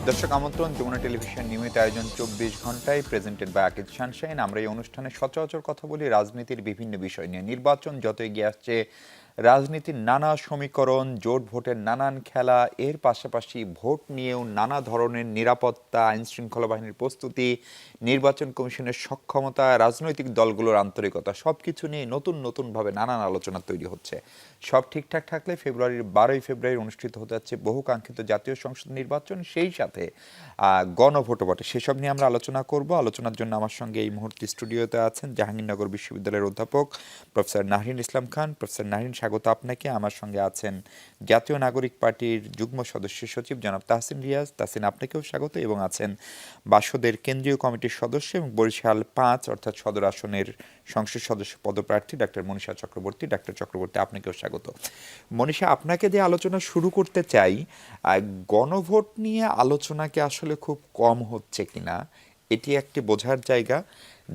দর্শক আমন্ত্রণ যমুনা টেলিভিশন নিয়মিত আয়োজন ২৪ ঘন্টায় প্রেজেন্টেড বাই আকিজ সানশাইন। আমরা এই অনুষ্ঠানে সচরাচর কথা বলি রাজনীতির বিভিন্ন বিষয় নিয়ে। নির্বাচন যত এগিয়ে আসছে, রাজনীতির নানা সমীকরণ, জোট ভোটের নানান খেলা, এর পাশাপাশি ভোট নিয়েও নানা ধরনের নিরাপত্তা, আইনশৃঙ্খলা বাহিনীর প্রস্তুতি, নির্বাচন কমিশনের সক্ষমতা, রাজনৈতিক দলগুলোর আন্তরিকতা, সবকিছু নিয়ে নতুন নতুনভাবে নানান আলোচনা তৈরি হচ্ছে। সব ঠিকঠাক থাকলে ফেব্রুয়ারির ১২ই ফেব্রুয়ারি অনুষ্ঠিত হতে যাচ্ছে বহুকাঙ্ক্ষিত জাতীয় সংসদ নির্বাচন, সেই সাথে গণভোটও বটে। সেসব নিয়ে আমরা আলোচনা করব। আলোচনার জন্য আমার সঙ্গে এই মুহূর্তে স্টুডিওতে আছেন জাহাঙ্গীরনগর বিশ্ববিদ্যালয়ের অধ্যাপক প্রফেসর নাহরিন ইসলাম খান। প্রফেসর নাহরিন, স্বাগত আপনাকে। আমার সঙ্গে আছেন জাতীয় নাগরিক পার্টির যুগ্ম সদস্য সচিব জনাব তাহসিন রিয়াজ। তাহসিন, আপনাকেও স্বাগত। এবং আছেন বাসদের কেন্দ্রীয় কমিটির সদস্য এবং বরিশাল ৫ অর্থাৎ সদর আসনের সংসদ সদস্য পদপ্রার্থী ডাক্তার মনীষা চক্রবর্তী। ডাক্তার চক্রবর্তী, আপনাকেও স্বাগত। মনীষা, আপনাকে দিয়ে আলোচনা শুরু করতে চাই। গণভোট নিয়ে আলোচনাকে আসলে খুব কম হচ্ছে কিনা এটি একটি বোঝার জায়গা।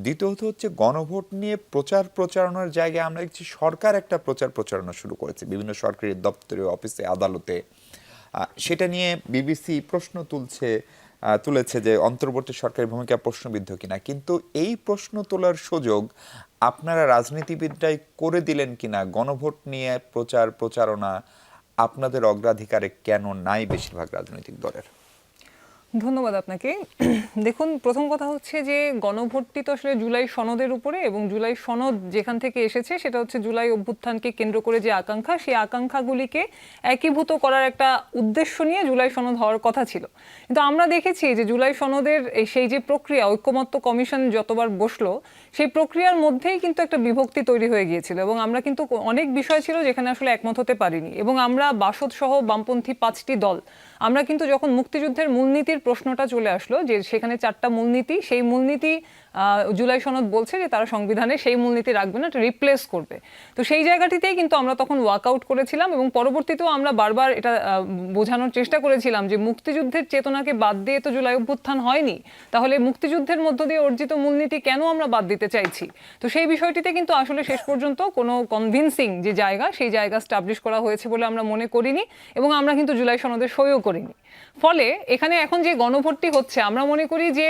দ্বিতীয়ত হচ্ছে গণভোট নিয়ে প্রচার প্রচারণার জায়গায় আমরা দেখছি সরকার একটা প্রচার প্রচারণা শুরু করেছে বিভিন্ন সরকারি দপ্তরে, অফিসে, আদালতে। সেটা নিয়ে বিবিসি প্রশ্ন তুলেছে যে অন্তর্বর্তী সরকারের ভূমিকা প্রশ্নবিদ্ধ কিনা। কিন্তু এই প্রশ্ন তোলার সুযোগ আপনারা রাজনীতিবিদরাই করে দিলেন কিনা? গণভোট নিয়ে প্রচার প্রচারণা আপনাদের অগ্রাধিকারে কেন নাই বেশিরভাগ রাজনৈতিক দলের? ধন্যবাদ আপনাকে। দেখুন, প্রথম কথা হচ্ছে যে গণভোটটি তো আসলে জুলাই সনদের উপরে, এবং জুলাই সনদ যেখান থেকে এসেছে সেটা হচ্ছে জুলাই অভ্যুত্থানকে কেন্দ্র করে যে আকাঙ্ক্ষা, সেই আকাঙ্ক্ষাগুলিকে একীভূত করার একটা উদ্দেশ্য নিয়ে জুলাই সনদ হওয়ার কথা ছিল। কিন্তু আমরা দেখেছি যে জুলাই সনদের সেই যে প্রক্রিয়া, ঐকমত্য কমিশন যতবার বসলো, সেই প্রক্রিয়ার মধ্যেই কিন্তু একটা বিভক্তি তৈরি হয়ে গিয়েছিল, এবং আমরা কিন্তু অনেক বিষয় ছিল যেখানে আসলে একমত হতে পারিনি। এবং আমরা বাসদ সহ বামপন্থী ৫টি দল আমরা কিন্তু যখন মুক্তিযুদ্ধের মূলনীতির প্রশ্নটা চলে আসলো, যে সেখানে 4টা মূলনীতি, সেই মূলনীতি জুলাই সনদ বলছে যে তারা সংবিধানে সেই মূলনীতি রাখবে না, এটা রিপ্লেস করবে। তো সেই জায়গাটিতেই কিন্তু আমরা তখন ওয়াকআউট করেছিলাম, এবং পরবর্তীতেও আমরা বারবার এটা বোঝানোর চেষ্টা করেছিলাম যে মুক্তিযুদ্ধের চেতনাকে বাদ দিয়ে তো জুলাই অভ্যুত্থান হয়নি, তাহলে মুক্তিযুদ্ধের মধ্য দিয়ে অর্জিত মূলনীতি কেন আমরা বাদ দিতে চাইছি? তো সেই বিষয়টিতে কিন্তু আসলে শেষ পর্যন্ত কোনো কনভিন্সিং যে জায়গা, সেই জায়গা স্টাবলিশ করা হয়েছে বলে আমরা মনে করিনি, এবং আমরা কিন্তু জুলাই সনদে সইও করিনি। ফলে এখানে এখন যে গণভোটটি হচ্ছে, আমরা মনে করি যে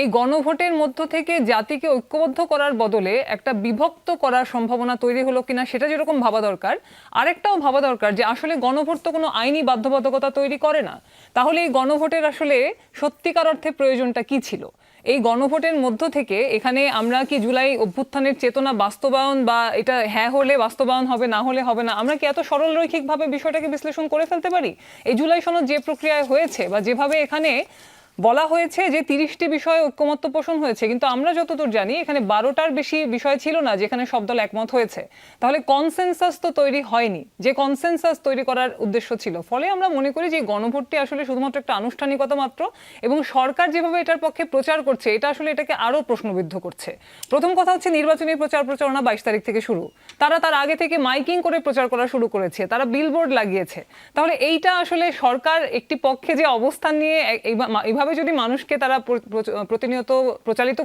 এই গণভোটের মধ্য থেকে জাতিকে ঐক্যবদ্ধ করার বদলে একটা বিভক্ত করার সম্ভাবনা তৈরি হলো কিনা সেটা যেরকম ভাবা দরকার, আরেকটাও ভাবা দরকার যে আসলে গণভোট তো কোনো আইনি বাধ্যবাধকতা তৈরি করে না। তাহলে এই গণভোটের আসলে সত্যিকার অর্থে প্রয়োজনটা কি ছিল? এই গণভোটের মধ্য থেকে এখানে আমরা কি জুলাই অভ্যুত্থানের চেতনা বাস্তবায়ন, বা এটা হ্যাঁ হলে বাস্তবায়ন হবে, না হলে হবে না, আমরা কি এত সরল রৈখিকভাবে বিষয়টাকে বিশ্লেষণ করে ফেলতে পারি? এই জুলাই সনদ যে প্রক্রিয়ায় হয়েছে, বা যেভাবে এখানে বলা হয়েছে যে 30টি বিষয়ে ঐক্যমত্য পোষণ হয়েছে, কিন্তু আমরা যতদূর জানি এখানে 12টার বেশি বিষয় ছিল না যেখানে সব দল একমত হয়েছে। তাহলে কনসেনসাস তো তৈরি হয়নি, যে কনসেনসাস তৈরি করার উদ্দেশ্য ছিল। ফলে আমরা মনে করি যে গণভোটটি আসলে শুধুমাত্র একটা আনুষ্ঠানিকতা মাত্র, এবং সরকার যেভাবে এটার পক্ষে প্রচার করছে, এটা আসলে এটাকে আরো প্রশ্নবিদ্ধ করছে। প্রথম কথা হচ্ছে নির্বাচনী প্রচার প্রচারণা 22 তারিখ থেকে শুরু। তারা তার আগে থেকে মাইকিং করে প্রচার করা শুরু করেছে, তারা বিলবোর্ড লাগিয়েছে। তাহলে এইটা আসলে সরকার একটি পক্ষে যে অবস্থান নিয়ে এইভাবে যদি মানুষকে তারা প্রতিনিয়ত প্রচলিত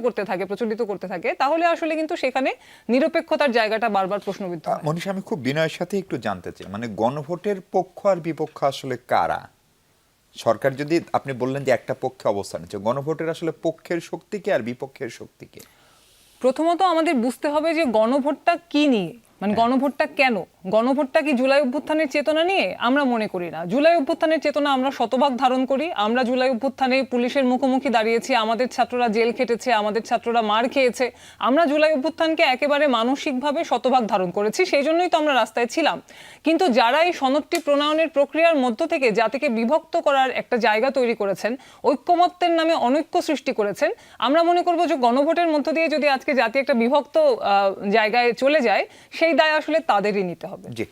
করতে থাকে, তাহলে আসলে কিন্তু সেখানে নিরপেক্ষতার জায়গাটা বারবার প্রশ্নবিদ্ধ হয়। মনীষা, আমি খুব বিনয়ের সাথে একটু জানতে চাই, মানে গণভোটের পক্ষ আর বিপক্ষ আসলে কারা? সরকার, যদি আপনি বললেন যে একটা পক্ষে অবস্থান নিচ্ছে, গণভোটের আসলে পক্ষের শক্তিকে আর বিপক্ষের শক্তিকে? প্রথমত আমাদের বুঝতে হবে যে গণভোটটা কি নিয়ে, মানে গণভোটটা কেন? গণভোটটা কি জুলাই অভ্যুত্থানের চেতনা নিয়ে? আমরা মনে করি না। জুলাই অভ্যুত্থানের চেতনা আমরা শতভাগ ধারণ করি। আমরা জুলাই অভ্যুত্থানে পুলিশের মুখোমুখি দাঁড়িয়েছি, আমাদের ছাত্ররা জেল খেটেছে, আমাদের ছাত্ররা মার খেয়েছে। আমরা জুলাই অভ্যুত্থানকে একেবারে মানসিকভাবে শতভাগ ধারণ করেছি, সেই জন্যই তো আমরা রাস্তায় ছিলাম। কিন্তু যারা এই সনদটি প্রণয়নের প্রক্রিয়ার মধ্য থেকে জাতিকে বিভক্ত করার একটা জায়গা তৈরি করেছেন, ঐক্যমত্যের নামে অনৈক্য সৃষ্টি করেছেন, আমরা মনে করব যে গণভোটের মধ্য দিয়ে যদি আজকে জাতি একটা বিভক্ত জায়গায় চলে যায়, সেই দায় আসলে তাদেরই নিতে হবে। জি,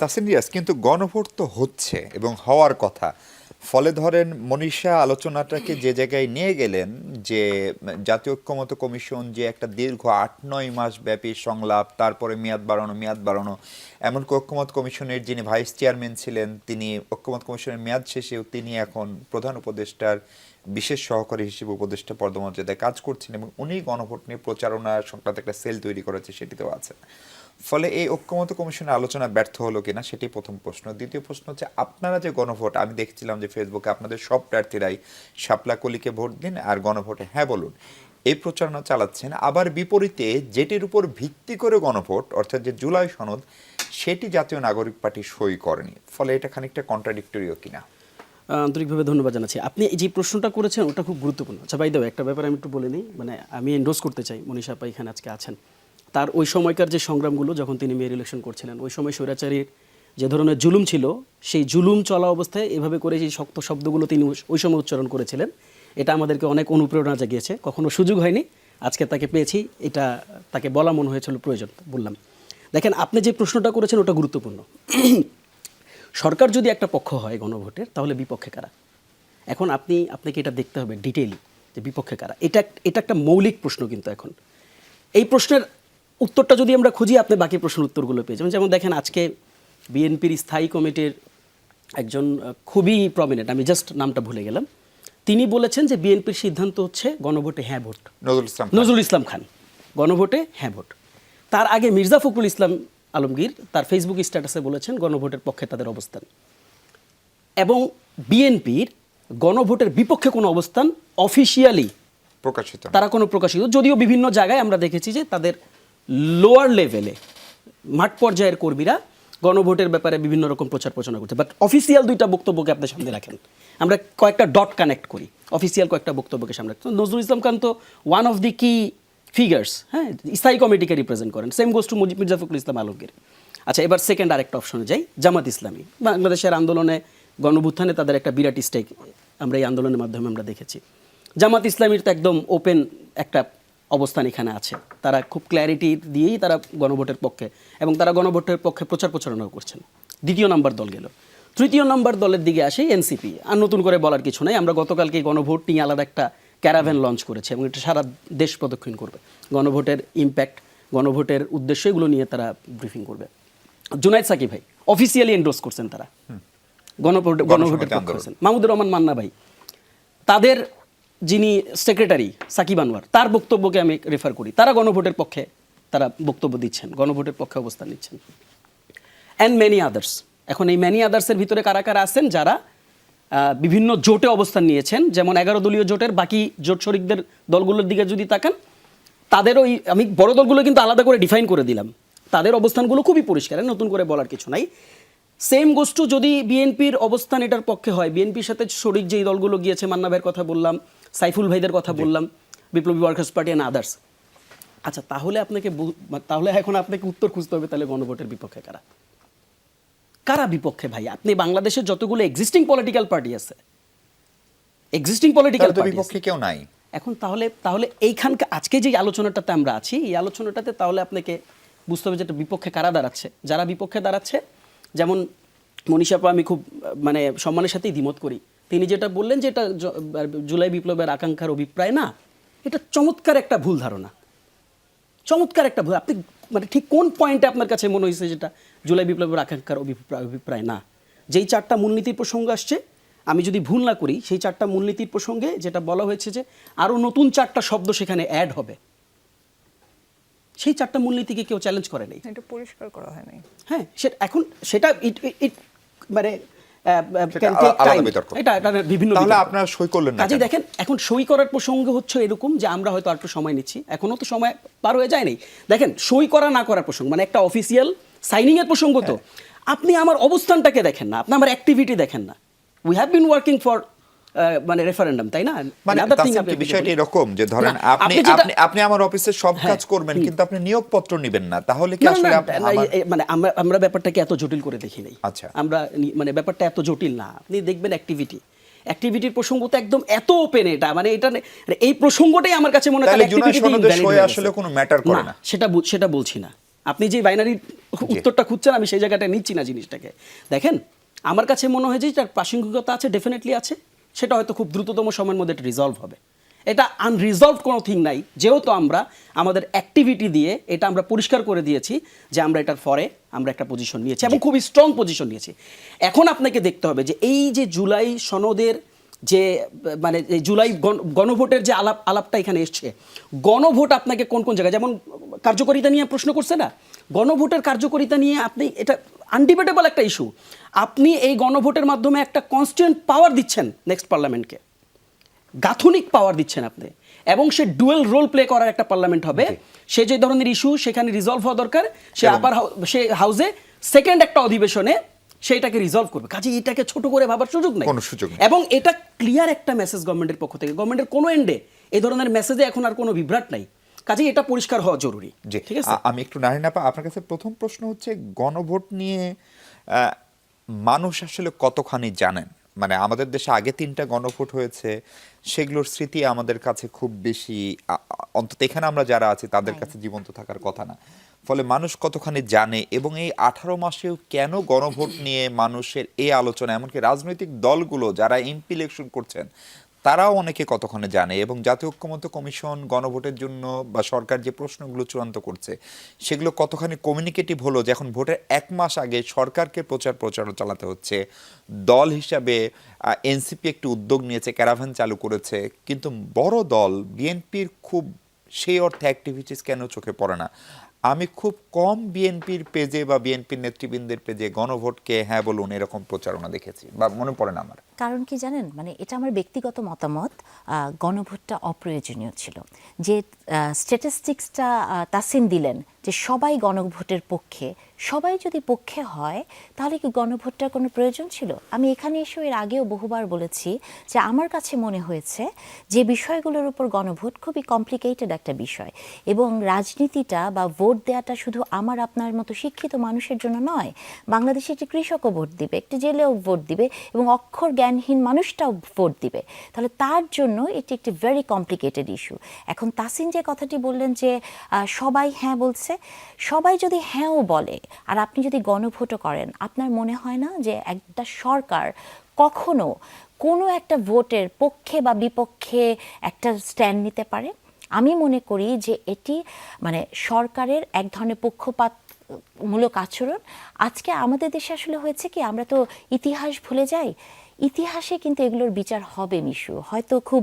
তাহসিন রিয়াজ, কিন্তু গণভোট তো হচ্ছে এবং হওয়ার কথা। ফলে ধরেন মনীষা আলোচনাটাকে যে জায়গায় নিয়ে গেলেন, যে জাতীয় ঐক্যমত্য কমিশন যে একটা দীর্ঘ ৮-৯ মাস ব্যাপী সংলাপ, তারপরে মেয়াদ বাড়ানো, এমনকি ঐক্যমত্য কমিশনের যিনি ভাইস চেয়ারম্যান ছিলেন, তিনি ঐক্যমত্য কমিশনের মেয়াদ শেষেও তিনি এখন প্রধান উপদেষ্টার বিশেষ সহকারী হিসেবে উপদেষ্টা পদমর্যাদায় কাজ করছেন, এবং উনি গণভোট নিয়ে প্রচারণা সংক্রান্ত একটা সেল তৈরি করেছে, সেটিতেও আছেন। ফলে এই ঐক্যমত্য কমিশনের আলোচনা ব্যর্থ হলো কিনা সেটি প্রথম প্রশ্ন। দ্বিতীয় প্রশ্ন হচ্ছে, আপনারা যে গণভোট, আমি দেখছিলাম যে ফেসবুকে আপনাদের সব প্রার্থীরাই শাপলা কলিকে ভোট দিন আর গণভোটে হ্যাঁ বলুন এই প্রচারণা চালাচ্ছেন। আবার বিপরীতে যেটির উপর ভিত্তি করে গণভোট অর্থাৎ যে জুলাই সনদ, সেটি জাতীয় নাগরিক পার্টি সই করেনি। ফলে এটা খানিকটা কন্ট্রাডিক্টরিও কিনা? আন্তরিকভাবে ধন্যবাদ জানাচ্ছি। আপনি যে প্রশ্নটা করেছেন ওটা খুব গুরুত্বপূর্ণ। আচ্ছা ভাই, একটা ব্যাপার আমি একটু বলে নিই, মানে আমি এন্ডোর্স করতে চাই মনীষা আপা এখানে আজকে আছেন। তার ওই সময়কার যে সংগ্রামগুলো যখন তিনি মেয়র ইলেকশন করছিলেন, ওই সময় স্বৈরাচারীর যে ধরনের জুলুম ছিল, সেই জুলুম চলা অবস্থায় এভাবে করে যে শক্ত শব্দগুলো তিনি ওই সময় উচ্চারণ করেছিলেন, এটা আমাদেরকে অনেক অনুপ্রেরণা জাগিয়েছে। কখনো সুযোগ হয়নি, আজকে তাকে পেয়েছি, এটা তাকে বলা মনে হয়েছিল প্রয়োজন, বললাম। দেখেন, আপনি যে প্রশ্নটা করেছেন ওটা গুরুত্বপূর্ণ। সরকার যদি একটা পক্ষ হয় গণভোটের, তাহলে বিপক্ষে কারা? এখন আপনাকে এটা দেখতে হবে ডিটেইলি যে বিপক্ষে কারা। এটা একটা মৌলিক প্রশ্ন। কিন্তু এখন এই প্রশ্নের উত্তরটা যদি আমরা খুঁজি, আপনি বাকি প্রশ্নের উত্তরগুলো পেয়ে যাবেন। যেমন দেখেন, আজকে বিএনপির স্থায়ী কমিটির একজন খুবই প্রমিনেন্ট, আমি জাস্ট নামটা ভুলে গেলাম, তিনি বলেছেন যে বিএনপির সিদ্ধান্ত হচ্ছে গণভোটে হ্যাঁ ভোট। নজরুল ইসলাম খান, গণভোটে হ্যাঁ ভোট। তার আগে মির্জা ফখরুল ইসলাম আলমগীর তার ফেসবুক স্ট্যাটাসে বলেছেন গণভোটের পক্ষে তাদের অবস্থান। এবং বিএনপির গণভোটের বিপক্ষে কোনো অবস্থান অফিসিয়ালি প্রকাশিত, তারা কোনো প্রকাশিত, যদিও বিভিন্ন জায়গায় আমরা দেখেছি যে তাদের লোয়ার লেভেলে মাঠ পর্যায়ের কর্মীরা গণভোটের ব্যাপারে বিভিন্ন রকম প্রচার প্রচারণা করছে, বাট অফিসিয়াল দুইটা বক্তব্যকে আপনার সামনে রাখেন। আমরা কয়েকটা ডট কানেক্ট করি, অফিসিয়াল কয়েকটা বক্তব্যকে সামনে রাখতে। নজরুল ইসলাম খান তো ওয়ান অফ দি কি ফিগার্স, হ্যাঁ, স্থায়ী কমিটিকে রিপ্রেজেন্ট করেন। Same goes to Mirza Fakhrul Islam Alamgir. আচ্ছা, এবার সেকেন্ড আরেকটা অপশনে যাই, জামাত ইসলামী। বাংলাদেশের আন্দোলনে, গণভুত্থানে তাদের একটা বিরাট স্টেক আমরা এই আন্দোলনের মাধ্যমে আমরা দেখেছি। জামাত ইসলামীর তো একদম ওপেন একটা অবস্থান এখানে আছে, তারা খুব ক্ল্যারিটি দিয়েই তারা গণভোটের পক্ষে, এবং তারা গণভোটের পক্ষে প্রচার প্রচারণাও করছেন। দ্বিতীয় নম্বর দল গেল। তৃতীয় নম্বর দলের দিকে আসে এনসিপি। আর নতুন করে বলার কিছু নাই, আমরা গতকালকে গণভোট নিয়ে আলাদা একটা ক্যারাভ্যান লঞ্চ করেছে এবং এটা সারা দেশ প্রদক্ষিণ করবে। গণভোটের ইম্প্যাক্ট, গণভোটের উদ্দেশ্য, এগুলো নিয়ে তারা ব্রিফিং করবে। জুনায়েদ সাকিব ভাই অফিসিয়ালি এন্ডোর্স করছেন, তারা গণভোটের পক্ষে করছেন। মাহমুদুর রহমান মান্না ভাই, তাদের যিনি সেক্রেটারি সাকিব আনোয়ার, তার বক্তব্যকে আমি রেফার করি, তারা গণভোটের পক্ষে তারা বক্তব্য দিচ্ছেন, গণভোটের পক্ষে অবস্থান নিচ্ছেন। And many others. এখন এই মেনি আদার্সের ভিতরে কারা কারা আছেন যারা বিভিন্ন জোটে অবস্থান নিয়েছেন, যেমন 11 দলীয় জোটের বাকি জোট শরিকদের দলগুলোর দিকে যদি তাকান, তাদেরও আমি বড় দলগুলো কিন্তু আলাদা করে ডিফাইন করে দিলাম, তাদের অবস্থানগুলো খুবই পরিষ্কার, নতুন করে বলার কিছু নাই। সেম গোষ্ঠী যদি বিএনপির অবস্থান এটার পক্ষে হয়, বিএনপির সাথে শরিক যেই দলগুলো গিয়েছে, মান্না ভাইয়ের কথা বললাম, সাইফুল ভাইদের কথা বললাম, বিপ্লবী ওয়ার্কার্স পার্টি অ্যান্ড আদার্স। আচ্ছা, তাহলে এখন আপনাকে উত্তর খুঁজতে হবে, তাহলে গণভোটের বিপক্ষে কারা? কারা বিপক্ষে ভাই? আপনি বাংলাদেশের যতগুলো এক্সিস্টিং পলিটিক্যাল পার্টি আছে, এক্সিস্টিং পলিটিক্যাল পার্টি বিপক্ষে কেউ নাই এখন। তাহলে এইখানকার আজকে যে আলোচনাটাতে আমরা আছি, এই আলোচনাটাতে তাহলে আপনাকে বুঝতে হবে যে বিপক্ষে কারা দাঁড়াচ্ছে। যারা বিপক্ষে দাঁড়াচ্ছে, যেমন মনীষা আপা, আমি খুব মানে সম্মানের সাথেই দ্বিমত করি। তিনি যেটা বললেন যে এটা জুলাই বিপ্লবের আকাঙ্ক্ষার অভিপ্রায় না, এটা চমৎকার একটা ভুল ধারণা, চমৎকার একটা ভুল। আপনি মানে ঠিক কোন পয়েন্টে আপনার কাছে মনে হয়েছে যেটা জুলাই বিপ্লবের আকাঙ্ক্ষার অভিপ্রায় না? যেই 4টা মূলনীতির প্রসঙ্গ আসছে, আমি যদি ভুল না করি, সেই 4টা মূলনীতির প্রসঙ্গে যেটা বলা হয়েছে যে আরও নতুন 4টা শব্দ সেখানে অ্যাড হবে, সেই 4টা মূলনীতিকে কেউ চ্যালেঞ্জ করে নাই, এটা পরিষ্কার করা হয় নাই। হ্যাঁ, এখন সেটা মানে বিভিন্ন, তাহলে আপনারা সই করলেন না। কাজে দেখেন, এখন সই করার প্রসঙ্গ হচ্ছে এরকম যে আমরা হয়তো একটু সময় নিচ্ছি, এখনো তো সময় পার হয়ে যায়নি। দেখেন, সই করা না করার প্রসঙ্গ মানে একটা অফিসিয়াল সাইনিং এর প্রসঙ্গ, তো আপনি আমার অবস্থানটাকে দেখেন না, আপনি আমার অ্যাক্টিভিটি দেখেন না। We have been working for মানে রেফারেন্ডাম, তাই না? মানে বিষয়টা এরকম যে ধরেন আপনি আমার অফিসে সব কাজ করবেন, কিন্তু আপনি নিয়োগপত্র নেবেন না, তাহলে কি আসলে মানে আমরা ব্যাপারটাকে এত জটিল করে দেখি নাই। আচ্ছা, আমরা মানে ব্যাপারটা এত জটিল না। আপনি দেখবেন অ্যাক্টিভিটির প্রসঙ্গ তো একদম এত ওপেন, এটা মানে এটা এই প্রসঙ্গটাই আমার কাছে মনে হয় আসলে কোনো ম্যাটার করে না। সেটা বলছি না। আপনি যে বাইনারি উত্তরটা খুঁজছেন, আমি সেই জায়গাটা নিচ্ছি না জিনিসটাকে। দেখেন, আমার কাছে মনে হয় যে তার প্রাসঙ্গিকতা আছে, ডেফিনেটলি আছে, সেটা হয়তো খুব দ্রুততম সময়ের মধ্যে এটা রিজলভ হবে। এটা আনরিজলভড কোনো থিং নাই, যেহেতু আমরা আমাদের অ্যাক্টিভিটি দিয়ে এটা আমরা পরিষ্কার করে দিয়েছি যে আমরা এটার ফরে আমরা একটা পজিশন নিয়েছি এবং খুবই স্ট্রং পজিশন নিয়েছি। এখন আপনাকে দেখতে হবে যে এই যে জুলাই সনদের যে মানে এই জুলাই গণভোটের যে আলাপটা এখানে এসছে, গণভোট আপনাকে কোন কোন জায়গায়, যেমন কার্যকারিতা নিয়ে প্রশ্ন করছে না, গণভোটের কার্যকারিতা নিয়ে আপনি, এটা আনডিবেটেবল একটা ইস্যু, আপনি এই গণভোটের মাধ্যমে একটা কনস্টিটিউয়েন্ট পাওয়ার দিচ্ছেন নেক্সট পার্লামেন্টকে, গাথনিক পাওয়ার দিচ্ছেন আপনি, এবং সে ডুয়েল রোল প্লে করার একটা পার্লামেন্ট হবে। সে যে ধরনের ইস্যু সেখানে রিজলভ হওয়া দরকার, সে সে হাউসে সেকেন্ড একটা অধিবেশনে সেইটাকে রিজলভ করবে। কাজে এটাকে ছোট করে ভাবার সুযোগ নেই, কোনো সুযোগ নেই। এবং এটা ক্লিয়ার একটা মেসেজ গভর্নমেন্টের পক্ষ থেকে, গভর্নমেন্টের কোনো এন্ডে এই ধরনের মেসেজে এখন আর কোনো বিভ্রাট নাই। কাজে এটা পরিষ্কার হওয়া জরুরি। জি, ঠিক আছে। আমি একটু নাহিনাপা আপনার কাছে প্রথম প্রশ্ন হচ্ছে, গণভোট নিয়ে মানুষ আসলে কতখানি জানেন? মানে আমাদের দেশে আগে 3টা গণভোট হয়েছে, সেগুলোর স্মৃতি আমাদের কাছে খুব বেশি, অন্তত এখানে আমরা যারা আছি তাদের কাছে জীবন্ত থাকার কথা না। ফলে মানুষ কতখানি জানে, এবং এই 18 মাসেও কেন গণভোট নিয়ে মানুষের এই আলোচনা, এমনকি রাজনৈতিক দলগুলো যারা এমপি ইলেকশন করছেন তারাও অনেকে কতক্ষণে জানে, এবং জাতীয় ঐক্যমত্য কমিশন গণভোটের জন্য বা সরকার যে প্রশ্নগুলো চূড়ান্ত করছে সেগুলো কতখানি কমিউনিকেটিভ হলো, যে এখন ভোটের 1 মাস আগে সরকারকে প্রচারণা চালাতে হচ্ছে। দল হিসাবে এনসিপি একটি উদ্যোগ নিয়েছে, ক্যারাভান চালু করেছে, কিন্তু বড় দল বিএনপির খুব সেই অর্থে অ্যাক্টিভিটিস কেন চোখে পড়ে না? আমি খুব কম বিএনপির পেজে বা বিএনপির নেতৃবৃন্দের পেজে গণভোটকে হ্যাঁ বলুন এরকম প্রচারণা দেখেছি, বা মনে পড়ে না আমার। কারণ কি জানেন, মানে এটা আমার ব্যক্তিগত মতামত, গণভোটটা অপ্রয়োজনীয় ছিল। যে স্ট্যাটিস্টিক্সটা তাসিন দিলেন যে সবাই গণভোটের পক্ষে, সবাই যদি পক্ষে হয় তাহলে কি গণভোটটার কোনো প্রয়োজন ছিল? আমি এখানে এসে এর আগেও বহুবার বলেছি যে আমার কাছে মনে হয়েছে যে বিষয়গুলোর উপর গণভোট খুবই কমপ্লিকেটেড একটা বিষয়, এবং রাজনীতিটা বা ভোট দেওয়াটা শুধু আমার আপনার মতো শিক্ষিত মানুষের জন্য নয়। বাংলাদেশে একটি কৃষকও ভোট দিবে, একটি জেলেও ভোট দিবে, এবং অক্ষর জ্ঞানহীন মানুষটাও ভোট দিবে। তাহলে তার জন্য এটি একটি ভেরি কমপ্লিকেটেড ইস্যু। এখন তাসিন যে কথাটি বললেন যে সবাই হ্যাঁ বলছে, সবাই যদি হ্যাঁও বলে আর আপনি যদি গণভোটও করেন, আপনার মনে হয় না যে একটা সরকার কখনো কোনো একটা ভোটের পক্ষে বা বিপক্ষে একটা স্ট্যান্ড নিতে পারে? আমি মনে করি যে এটি মানে সরকারের এক ধরনের পক্ষপাতমূলক আচরণ। আজকে আমাদের দেশে আসলে হয়েছে কি, আমরা তো ইতিহাস ভুলে যাই। ইতিহাসে কিন্তু এগুলোর বিচার হবে মিশু, হয়তো খুব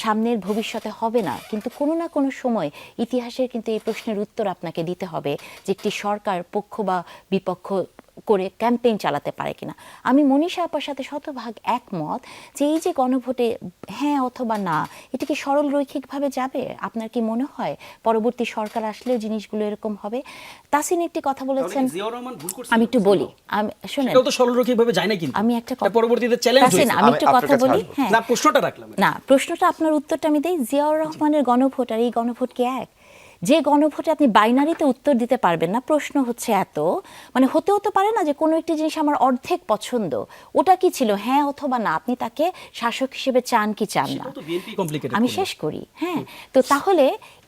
সামনের ভবিষ্যতে হবে না, কিন্তু কোনো না কোনো সময় ইতিহাসের কিন্তু এই প্রশ্নের উত্তর আপনাকে দিতে হবে যে একটি সরকার পক্ষ বা বিপক্ষ করে ক্যাম্পেইন চালাতে পারে কিনা। আমি মনীষা আপার সাথে শতভাগ একমত যে এই যে গণভোটে হ্যাঁ অথবা না, এটা কি সরল রৈখিকভাবে যাবে? আপনার কি মনে হয় পরবর্তী সরকার আসলেও জিনিসগুলো এরকম হবে? তাসিন একটি কথা বলেছেন, আমি একটু বলি, আমি শোনেন, এটাও তো সরলরৈখিকভাবে যায় না, কিন্তু আমি একটা এটা পরবর্তীতে চ্যালেঞ্জ তাসিন, হয়েছে। আমি একটু আপনার কথা কাছে বলি। আসবো। হ্যাঁ না, প্রশ্নটা রাখলাম। না, প্রশ্নটা আপনার উত্তরটা আমি দেই। জিয়াউর রহমানের গণভোট আর এই গণভোট কি এক? যে গণভোটে আপনি বাইনারিতে উত্তর দিতে পারবেন না, প্রশ্ন হচ্ছে এত, মানে হতেও তো পারে না যে কোনো একটি জিনিস আমার অর্ধেক পছন্দ, ওটা কি ছিল হ্যাঁ অথবা না, আপনি তাকে শাসক হিসেবে চান কি চান না? আমি শেষ করি। হ্যাঁ, তো তাহলে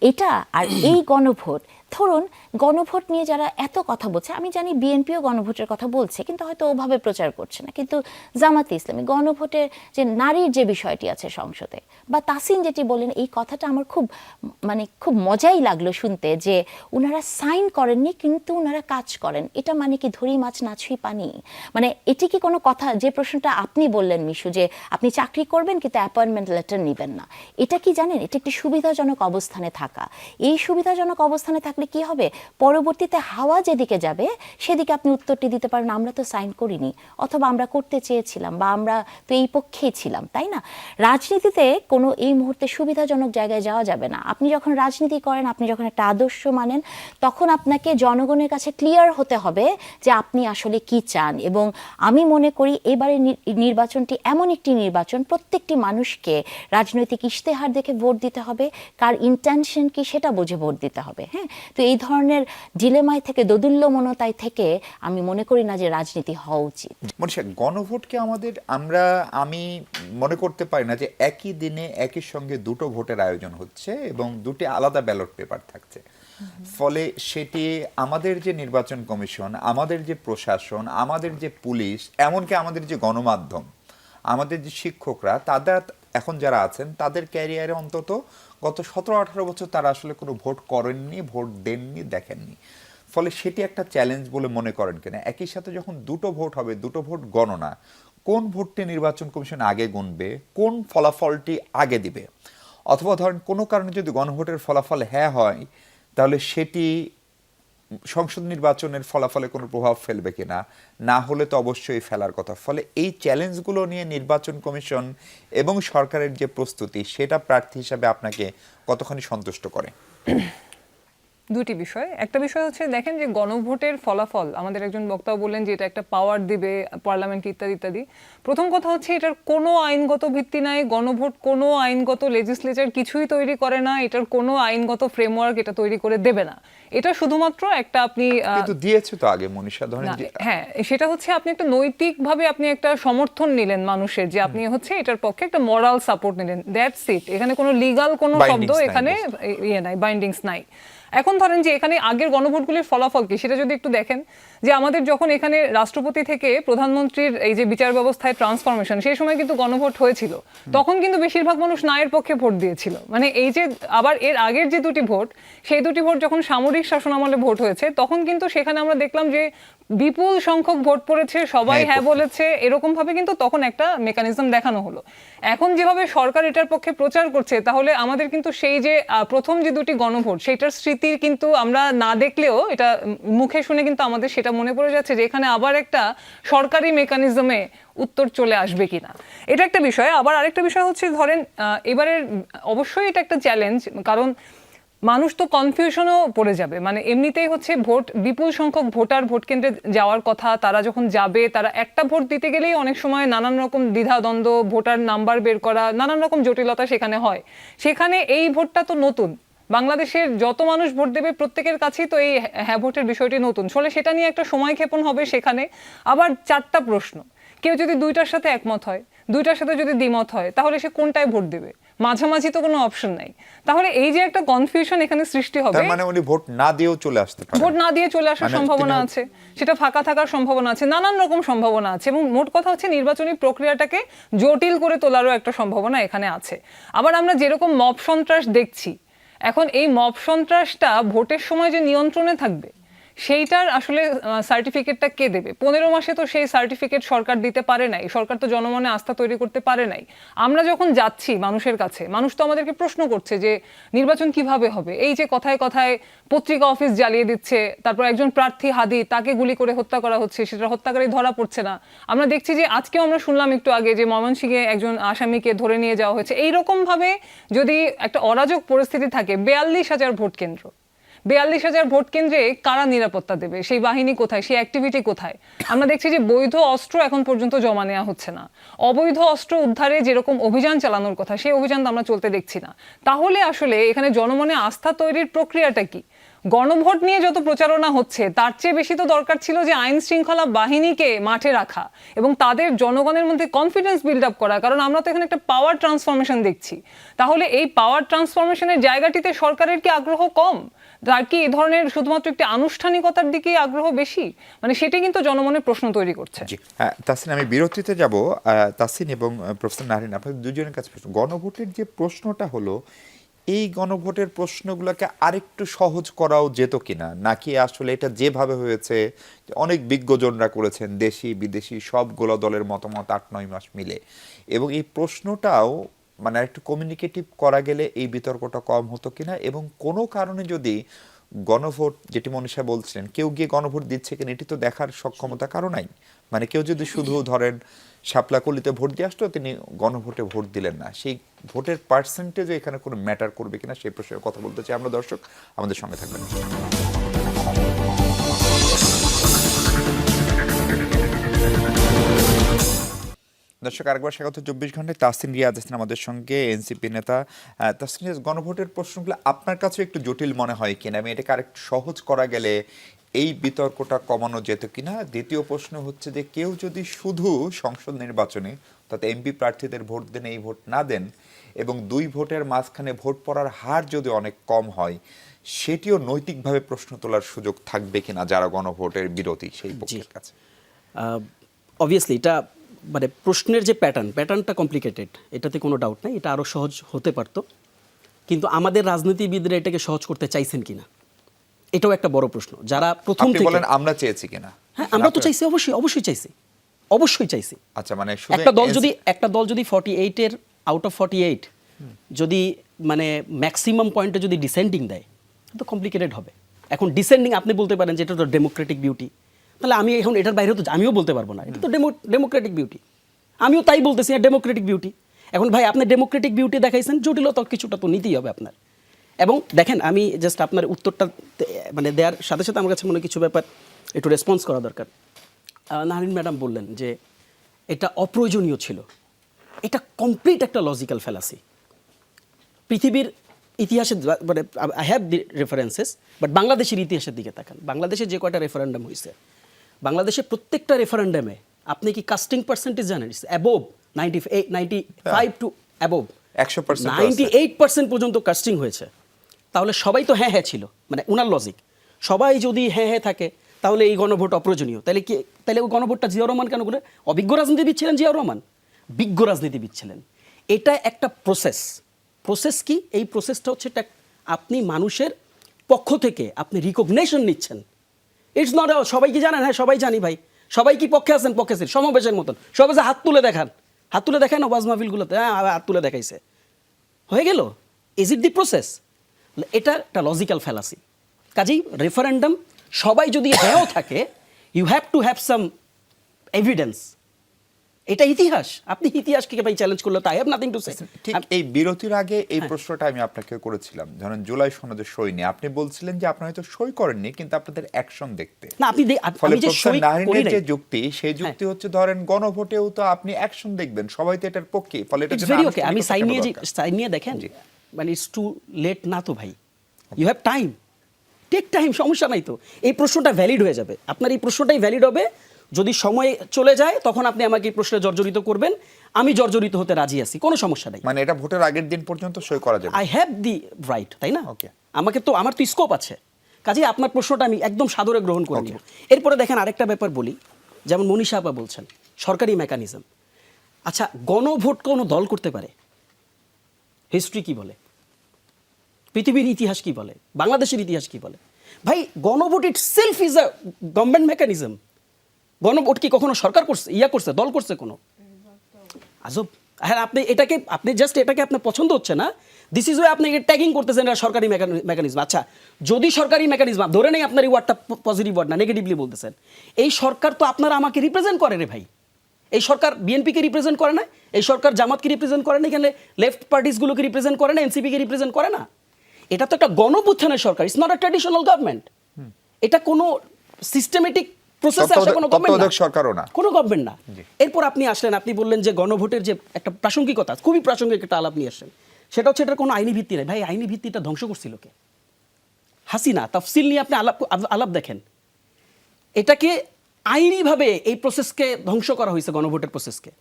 এটা আর এই গণভোট, ধরুন গণভোট নিয়ে যারা এত কথা বলছে, আমি জানি বিএনপিও গণভোটের কথা বলছে কিন্তু হয়তো ওভাবে প্রচার করছে না, কিন্তু জামাতে ইসলামী গণভোটের যে নারীর যে বিষয়টি আছে সংসদে, বা তাসিন যেটি বললেন, এই কথাটা আমার খুব মানে খুব মজাই লাগলো শুনতে, যে ওনারা সাইন করেননি কিন্তু ওনারা কাজ করেন। এটা মানে কি ধরি মাছ না ছুঁই পানি? মানে এটি কি কোনো কথা? যে প্রশ্নটা আপনি বললেন মিশু, যে আপনি চাকরি করবেন কিন্তু অ্যাপয়েন্টমেন্ট লেটার নেবেন না, এটা কি জানেন এটা একটি সুবিধাজনক অবস্থানে থাকা। এই সুবিধাজনক অবস্থানে থাকলে কি হবে, পরবর্তীতে হাওয়া যেদিকে যাবে সেদিকে আপনি উত্তরটি দিতে পারেন আমরা তো সাইন করিনি, অথবা আমরা করতে চেয়েছিলাম, বা আমরা তো এই পক্ষেই ছিলাম, তাই না? রাজনীতিতে কোনো এই মুহূর্তে সুবিধাজনক জায়গায় যাওয়া যাবে না। আপনি যখন রাজনীতি করেন, আপনি যখন একটা আদর্শ মানেন, তখন আপনাকে জনগণের কাছে ক্লিয়ার হতে হবে যে আপনি আসলে কি চান। এবং আমি মনে করি এবারে নির্বাচনটি এমন একটি নির্বাচন, প্রত্যেকটি মানুষকে রাজনৈতিক ইশতেহার দেখে ভোট দিতে হবে, কার ইন্টেনশন কি সেটা বুঝে ভোট দিতে হবে। হ্যাঁ, তো এই ধরনের ডিলেমায় থেকে, দোদুল্যমনতায় থেকে আমি মনে করি না যে রাজনীতি হওয়া উচিত। মনীষা, গণভোটকে আমি মনে করতে পারি না যে একই দিনে একই সঙ্গে দুটো ভোটের আয়োজন হচ্ছে এবং দুটি আলাদা ব্যালট পেপার থাকছে। ফলে সেটি আমাদের যে নির্বাচন কমিশন, আমাদের যে প্রশাসন, আমাদের যে পুলিশ, এমনকি আমাদের যে গণমাধ্যম, আমাদের যে শিক্ষকরা, তাদের এখন যারা আছেন তাদের ক্যারিয়ারে অন্তত গত 17-18 বছর তারা আসলে কোনো ভোট করেননি, ভোট দেননি, দেখেননি। ফলে সেটি একটা চ্যালেঞ্জ বলে মনে করেন কিনা? একই সাথে যখন দুটো ভোট হবে, দুটো ভোট গণনা, কোন ভোটটি নির্বাচন কমিশন আগে গুনবে, কোন ফলাফলটি আগে দিবে? অথবা ধরেন কোনো কারণে যদি গণভোটের ফলাফল হ্যাঁ হয়, তাহলে সেটি সংসদ নির্বাচনের ফলাফলে কোনো প্রভাব ফেলবে কিনা, না হলে তো অবশ্যই ফেলার কথা। ফলে এই চ্যালেঞ্জগুলো নিয়ে নির্বাচন কমিশন এবং সরকারের যে প্রস্তুতি, সেটা প্রার্থী হিসাবে আপনাকে কতখানি সন্তুষ্ট করে? দুটি বিষয়। একটা বিষয় হচ্ছে দেখেন যে গণভোটের ফলাফল, আমাদের একজন বক্তাও বললেন যে এটা একটা পাওয়ার দিবে পার্লামেন্ট ইত্যাদি ইত্যাদি। প্রথম কথা হচ্ছে এটার কোনো আইনগত ভিত্তি নাই। গণভোট কোনো আইনগত লেজিসলেচার কিছুই তৈরি করে না, এটার কোনো আইনগত ফ্রেমওয়ার্ক এটা তৈরি করে দেবে না। এটা শুধুমাত্র একটা আপনি কিন্তু দিয়েছে তো আগে মনীষা, ধরেন না, যে হ্যাঁ, সেটা হচ্ছে আপনি একটা নৈতিকভাবে আপনি একটা সমর্থন নিলেন মানুষের, যে আপনি হচ্ছে এটার পক্ষে একটা মরাল সাপোর্ট নিলেন, দ্যাটস ইট। এখানে কোনো লিগাল কোনো শব্দ Bindings নাই এখানে নাই, বাইন্ডিংস নাই। এখন ধরেন যে এখানে আগের গণভোটগুলির ফলাফল কি সেটা যদি একটু দেখেন, যে আমাদের যখন এখানে রাষ্ট্রপতি থেকে প্রধানমন্ত্রীর এই যে বিচার ব্যবস্থায় ট্রান্সফরমেশন, সেই সময় কিন্তু গণভোট হয়েছিল, তখন কিন্তু বেশিরভাগ মানুষ নায়ের পক্ষে ভোট দিয়েছিল। মানে এই যে আবার এর আগের যে দুটি ভোট, সেই দুটি ভোট যখন সামরিক শাসনামলে ভোট হয়েছে, তখন কিন্তু সেখানে আমরা দেখলাম যে বিপুল সংখ্যক ভোট পড়েছে, সবাই হ্যাঁ বলেছে, এরকম ভাবে কিন্তু তখন একটা মেকানিজম দেখানো হলো। এখন যেভাবে সরকার এটার পক্ষে প্রচার করছে, তাহলে আমাদের কিন্তু সেই যে প্রথম যে দুটি গণভোট, সেটার স্মৃতি কিন্তু আমরা না দেখলেও এটা মুখে শুনে কিন্তু আমাদের সেটা মনে পড়ে যাচ্ছে যে এখানে আবার একটা সরকারি মেকানিজমে উত্তর চলে আসবে কিনা, এটা একটা বিষয়। আবার আরেকটা বিষয় হচ্ছে ধরেন এবারের অবশ্যই এটা একটা চ্যালেঞ্জ, কারণ মানুষ তো কনফিউশনও পড়ে যাবে। মানে এমনিতেই হচ্ছে ভোট, বিপুল সংখ্যক ভোটার ভোট কেন্দ্রে যাওয়ার কথা, তারা যখন যাবে, তারা একটা ভোট দিতে গেলেই অনেক সময় নানান রকম দ্বিধাদ্বন্দ্ব, ভোটার নাম্বার বের করা, নানান রকম জটিলতা সেখানে হয়। সেখানে এই ভোটটা তো নতুন, বাংলাদেশের যত মানুষ ভোট দেবে প্রত্যেকের কাছেই তো এই হ্যাঁ ভোটের বিষয়টি নতুন, ফলে সেটা নিয়ে একটা সময় ক্ষেপণ হবে সেখানে। আবার চারটা প্রশ্ন, কেউ যদি দুইটার সাথে একমত হয়, দুইটার সাথে যদি দ্বিমত হয়, তাহলে সে কোনটায় ভোট দেবে? মাঝামাঝি তো কোনো অপশন নাই। তাহলে এই যে একটা কনফিউশন এখানে সৃষ্টি হবে, তার মানে উনি ভোট না দিয়েও চলে আসতে পারেন। ভোট না দিয়ে চলে আসার মানে সম্ভাবনা তিনি- আছে, সেটা ফাঁকা থাকার সম্ভাবনা আছে, নানান রকম সম্ভাবনা আছে, এবং মোট কথা হচ্ছে নির্বাচনী প্রক্রিয়াটাকে জটিল করে তোলারও একটা সম্ভাবনা এখানে আছে। আবার আমরা যেরকম মব সন্ত্রাস দেখছি, এখন এই মব সন্ত্রাসটা ভোটের সময় যে নিয়ন্ত্রণে থাকবে, সেইটার আসলে সার্টিফিকেটটা কে দেবে? 15 মাসে তো সেই সার্টিফিকেট সরকার দিতে পারে নাই, সরকার তো জনমনে আস্থা তৈরি করতে পারে নাই। আমরা যখন যাচ্ছি মানুষের কাছে, মানুষ তো আমাদেরকে প্রশ্ন করছে যে নির্বাচন কিভাবে হবে। এই যে কথায় কথায় পত্রিকা অফিস জ্বালিয়ে দিচ্ছে, তারপর একজন প্রার্থী হাদি, তাকে গুলি করে হত্যা করা হচ্ছে, সেটা হত্যাকারী ধরা পড়ছে না। আমরা দেখছি যে আজকেও আমরা শুনলাম একটু আগে যে ময়মনসিংহে একজন আসামিকে ধরে নিয়ে যাওয়া হয়েছে। এইরকম ভাবে যদি একটা অরাজক পরিস্থিতি থাকে, 42,000 ভোট কেন্দ্র, 42,000 ভোট কেন্দ্রে কারা নিরাপত্তা দেবে? সেই বাহিনী কোথায়? সেই অ্যাক্টিভিটি কোথায়? আমরা দেখছি যে বৈধ অস্ত্র এখন পর্যন্ত জমা নেওয়া হচ্ছে না, অবৈধ অস্ত্র উদ্ধারে যেরকম অভিযান চালানোর কথা, সেই অভিযান তো আমরা চলতে দেখছি না। তাহলে আসলে এখানে জনমনে আস্থা তৈরির প্রক্রিয়াটা কি? গণভোট নিয়ে যত প্রচারণা হচ্ছে, তার চেয়ে বেশি তো দরকার ছিল যে আইন শৃঙ্খলা বাহিনীকে মাঠে রাখা এবং তাদের জনগণের মধ্যে কনফিডেন্স বিল্ড আপ করা। কারণ আমরা তো এখানে একটা পাওয়ার ট্রান্সফরমেশন দেখছি। তাহলে এই পাওয়ার ট্রান্সফরমেশনের জায়গাটিতে সরকারের কি আগ্রহ কম? তার কি এই ধরনের শুধুমাত্র একটি আনুষ্ঠানিকতার দিকে আগ্রহ বেশি? মানে সেটা কিন্তু জনমনে প্রশ্ন তৈরি করছে। জি হ্যাঁ, তাসিন, আমি বিরতিতে যাব। তাসিন এবং প্রফেসর নাহরিন, আপনাদের দুজনের কাছে প্রশ্ন। গণভোটের যে প্রশ্নটা হলো, এই গণভোটের প্রশ্নগুলোকে আরেকটু সহজ করাও যেত কিনা, নাকি আসলে এটা যেভাবে হয়েছে, অনেক বিজ্ঞজনরা করেছেন, দেশি বিদেশি সবগুলো দলের মতামত 8-9 মাস মিলে, এবং এই প্রশ্নটাও মানে একটু কমিউনিকেটিভ করা গেলে এই বিতর্কটা কম হতো কিনা, এবং কোনো কারণে যদি গণভোট, যেটি মনীষা বলছিলেন, কেউ গিয়ে গণভোট দিচ্ছে কিনা এটি তো দেখার সক্ষমতা কারো নাই। মানে কেউ যদি শুধু ধরেন শাপলাকলিতে ভোট দিয়ে আসতো, তিনি গণভোটে ভোট দিলেন না, সেই ভোটের পার্সেন্টেজও এখানে কোনো ম্যাটার করবে কিনা সেই প্রশ্নে কথা বলতে চাই আমরা। দর্শক আমাদের সঙ্গে থাকবেন। দর্শক আরেকবার স্বাগত 24 ঘন্টায়। তাসিন রিয়াজ আছেন আমাদের সঙ্গে, এনসিপি নেতা। তাসিন রিয়াজ, গণভোটের প্রশ্নগুলো আপনার কাছে একটু জটিল মনে হয় কিনা, আমি এটাকে আরেকটু সহজ করা গেলে এই বিতর্কটা কমানো যেত কিনা? দ্বিতীয় প্রশ্ন হচ্ছে যে কেউ যদি শুধু সংসদ নির্বাচনে, অর্থাৎ এমপি প্রার্থীদের ভোট দেন, এই ভোট না দেন, এবং 2 ভোটের মাঝখানে ভোট পড়ার হার যদি অনেক কম হয়, সেটিও নৈতিকভাবে প্রশ্ন তোলার সুযোগ থাকবে কিনা যারা গণভোটের বিরোধী সেই পক্ষের কাছে? অবভিয়াসলি এটা মানে প্রশ্নের যে প্যাটার্নটা কমপ্লিকেটেড, এটাতে কোনো ডাউট নাই, এটা আরও সহজ হতে পারতো। কিন্তু আমাদের রাজনীতিবিদরা এটাকে সহজ করতে চাইছেন কিনা, এটাও একটা বড় প্রশ্ন। যারা প্রথম আপনি থেকে বলেন আমরা চেয়েছি কিনা? হ্যাঁ, আমরা তো চাইছি, অবশ্যই চাইছি। আচ্ছা, মানে শুধু একটা দল যদি 48 এর আউট অফ 48 যদি মানে ম্যাক্সিমাম পয়েন্টে যদি ডিসেন্ডিং দেয় তো কমপ্লিকেটেড হবে। এখন ডিসেন্ডিং আপনি বলতে পারেন যে এটা তো ডেমোক্রেটিক বিউটি, তাহলে আমি এখন এটার বাইরে তো আমিও বলতে পারবো না, এটা তো ডেমোক্রেটিক বিউটি, আমিও তাই বলতেছি ডেমোক্রেটিক বিউটি। এখন ভাই আপনি ডেমোক্রেটিক বিউটি দেখাইছেন, জটিলতা কিছুটা তো নিতেই হবে আপনার। এবং দেখেন, আমি জাস্ট আপনার উত্তরটা মানে দেওয়ার সাথে সাথে আমার কাছে মনে হয় কিছু ব্যাপার একটু রেসপন্স করা দরকার। নাহরিন ম্যাডাম বললেন যে এটা অপ্রয়োজনীয় ছিল, এটা কমপ্লিট একটা লজিক্যাল ফ্যালাসি। পৃথিবীর ইতিহাসে মানে I have the references, but বাংলাদেশের ইতিহাসের দিকে তাকান। বাংলাদেশে যে কয়টা রেফারেন্ডাম হয়েছে, বাংলাদেশে প্রত্যেকটা রেফারেন্ডামে আপনি কি কাস্টিং পার্সেন্টেজ জানেন? অ্যাবোভ 95 টু অ্যাবোভ 100% 98% পর্যন্ত কাস্টিং হয়েছে। তাহলে সবাই তো হ্যাঁ ছিল, মানে উনার লজিক, সবাই যদি হ্যাঁ থাকে তাহলে এই গণভোট অপ্রয়োজনীয়। তাহলে ওই গণভোটটা জিয়াউর রহমান কেন করে? অভিজ্ঞ রাজনীতিবিদ ছিলেন জিয়াউর রহমান, বিজ্ঞ রাজনীতিবিদ ছিলেন। এটা একটা প্রসেস কি? এই প্রসেসটা হচ্ছে একটা আপনি মানুষের পক্ষ থেকে আপনি রিকগনিশন নিচ্ছেন। ইটস নট সবাই কি জানেন? হ্যাঁ, সবাই জানি ভাই। সবাই কি পক্ষে আছেন? পক্ষে আছেন, সমাবেশের মতন সবাই হাত তুলে দেখান, হাত তুলে দেখায় না ওয়াজ মাহফিলগুলোতে, হ্যাঁ হাত তুলে দেখাইছে, হয়ে গেল। Is it the process? এটা একটা লজিক্যাল ফ্যালাসি। কাজেই রেফারেন্ডাম সবাই যদি হ্যাঁও থাকে, you have to have some evidence. এটা ইতিহাস, আপনি ইতিহাসকে ভাই চ্যালেঞ্জ করলে তো I have nothing to say. ঠিক এই বিরতির আগে এই প্রশ্নটা আমি আপনাকে করেছিলাম, ধরেন জুলাই সনদে সই নিয়ে আপনি বলছিলেন যে আপনারা হয়তো সই করেননি, কিন্তু আপনাদের অ্যাকশন দেখতে না, আপনি ফলে আমি যে প্রফেসর সই করি নাহরিনের নাই, যে যুক্তি, সেই যুক্তি হচ্ছে ধরেন গণভোটেও তো আপনি অ্যাকশন দেখবেন, সবাই তো এটার পক্ষে, ফলে এটা ইটস ভেরি ওকে। আমি সাইন নিয়ে দেখেন, মানে ইটস টু লেট না তো ভাই, you have time, take time, সমস্যা নাই তো। এই প্রশ্নটা ভ্যালিড হয়ে যাবে, আপনার এই প্রশ্নটাই ভ্যালিড হবে। যদি সময় চলে যায় তখন আপনি আমাকে এই প্রশ্নে জর্জরিত করবেন, আমি জর্জরিত হতে রাজি আছি, কোনো সমস্যা নাই। মানে এটা ভোটের আগের দিন পর্যন্ত সই করা যাবে। আই হ্যাভ দি রাইট, তাই না? Okay. আমার তো স্কোপ আছে। কাজেই আপনার প্রশ্নটা আমি একদম সাদরে গ্রহণ করে নিব। এরপরে দেখেন আরেকটা ব্যাপার বলি, যেমন মনীষা আপা বলছেন সরকারি মেকানিজম। আচ্ছা, গণভোট কোনো দল করতে পারে? হিস্ট্রি কি বলে? পৃথিবীর ইতিহাস কি বলে? বাংলাদেশের ইতিহাস কি বলে? ভাই, গণভোট ইট self is a government mechanism. গণভোট কি কখনো সরকার করছে, করছে, দল করছে কোনো? আজব। হ্যাঁ, আপনি জাস্ট এটাকে আপনার পছন্দ হচ্ছে না, দিস ইজ ওয়ে আপনি ট্যাগিং করতেছেন এটা সরকারি মেকানিজম। আচ্ছা, যদি সরকারি মেকানিজম ধরে নেই, আপনার এই ওয়ার্ডটা পজিটিভ ওয়ার্ড না, নেগেটিভলি বলতেছেন। এই সরকার তো আপনারা আমাকে রিপ্রেজেন্ট করে রে ভাই। এই সরকার বিএনপিকে রিপ্রেজেন্ট করে না, এই সরকার জামাতকে রিপ্রেজেন্ট করে না, এখানে লেফট পার্টিসগুলোকে রিপ্রেজেন্ট করে না, এনসিপিকে রিপ্রেজেন্ট করে না। এটা তো একটা গণপুত্থানের সরকার, it's not a traditional government. এটা কোনো সিস্টেমেটিক প্রসেসে আসা কোনো গভর্নমেন্ট সরকারও না, কোনো গভর্নমেন্ট না। এরপর আপনি আসলেন, আপনি বললেন যে গণভোটের যে একটা প্রাসঙ্গিকতা, খুবই প্রাসঙ্গিক একটা আলাপ নিয়ে আসছেন, সেটা হচ্ছে এটার কোনো আইনি ভিত্তি নেই। ভাই, আইনি ভিত্তিটা ধ্বংস করছিল কে? হাসিনা। তাফসিল নিয়ে আপনি আলাপ দেখেন, এটাকে আইনিভাবে এই প্রসেসকে ধ্বংস করা হয়েছে, গণভোটের প্রসেসকে।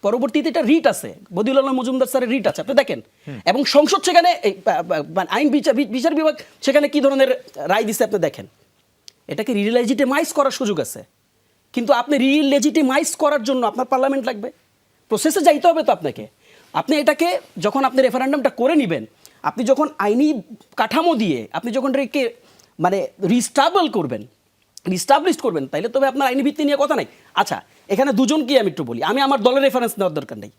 পরবর্তীতে এটা রিট আছে, বদিউল আলম মজুমদার স্যারের রিট আছে, আপনি দেখেন। এবং সংসদ সেখানে আইন বিচার বিভাগ সেখানে কি ধরনের রায় দিচ্ছে আপনি দেখেন। এটাকে রিলেজিটিমাইজ করার সুযোগ আছে, কিন্তু আপনি রিলেজিটিমাইজ করার জন্য আপনার পার্লামেন্ট লাগবে, প্রসেসে যাইতে হবে তো আপনাকে। আপনি এটাকে যখন আপনি রেফারেন্ডামটা করে নেবেন, আপনি যখন আইনি কাঠামো দিয়ে আপনি যখন এটাকে মানে রিস্টাবলিশ করবেন, তাইলে তবে আপনার আইনি ভিত্তি নিয়ে কথা নাই। আচ্ছা, এখানে দুজন কি আমি একটু বলি, আমি আমার দলের রেফারেন্স নেওয়ার দরকার নেই।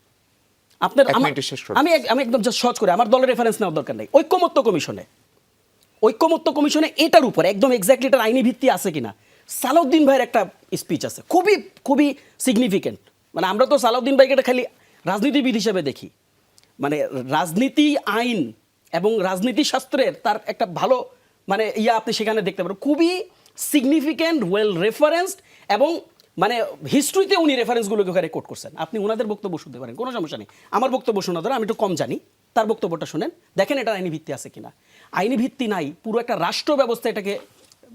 আপনার আমি একদম জাস্ট সহজ করে, আমার দলের রেফারেন্স নেওয়ার দরকার নেই। ঐক্যমত্য কমিশনে এটার উপর একদম এক্স্যাক্টলি এটার আইনি ভিত্তি আছে কিনা, সালাউদ্দিন ভাইয়ের একটা স্পিচ আছে, খুবই খুবই সিগনিফিকেন্ট। মানে আমরা তো সালাউদ্দিন ভাইকে এটা খালি রাজনীতিবিদ হিসেবে দেখি, মানে রাজনীতি আইন এবং রাজনীতি শাস্ত্রের তার একটা ভালো মানে আপনি সেখানে দেখতে পারেন, খুবই সিগনিফিক্যান্ট, ওয়েল রেফারেন্সড, এবং মানে হিস্ট্রিতে উনি রেফারেন্সগুলোকে ওখানে কোট করছেন। আপনি ওনাদের বক্তব্য শুনতে পারেন, কোনো সমস্যা নেই। আমার বক্তব্য শোনা ধরে, আমি একটু কম জানি, তার বক্তব্যটা শুনেন, দেখেন এটার আইনি ভিত্তি আছে কিনা। আইনি ভিত্তি নাই, পুরো একটা রাষ্ট্র ব্যবস্থা এটাকে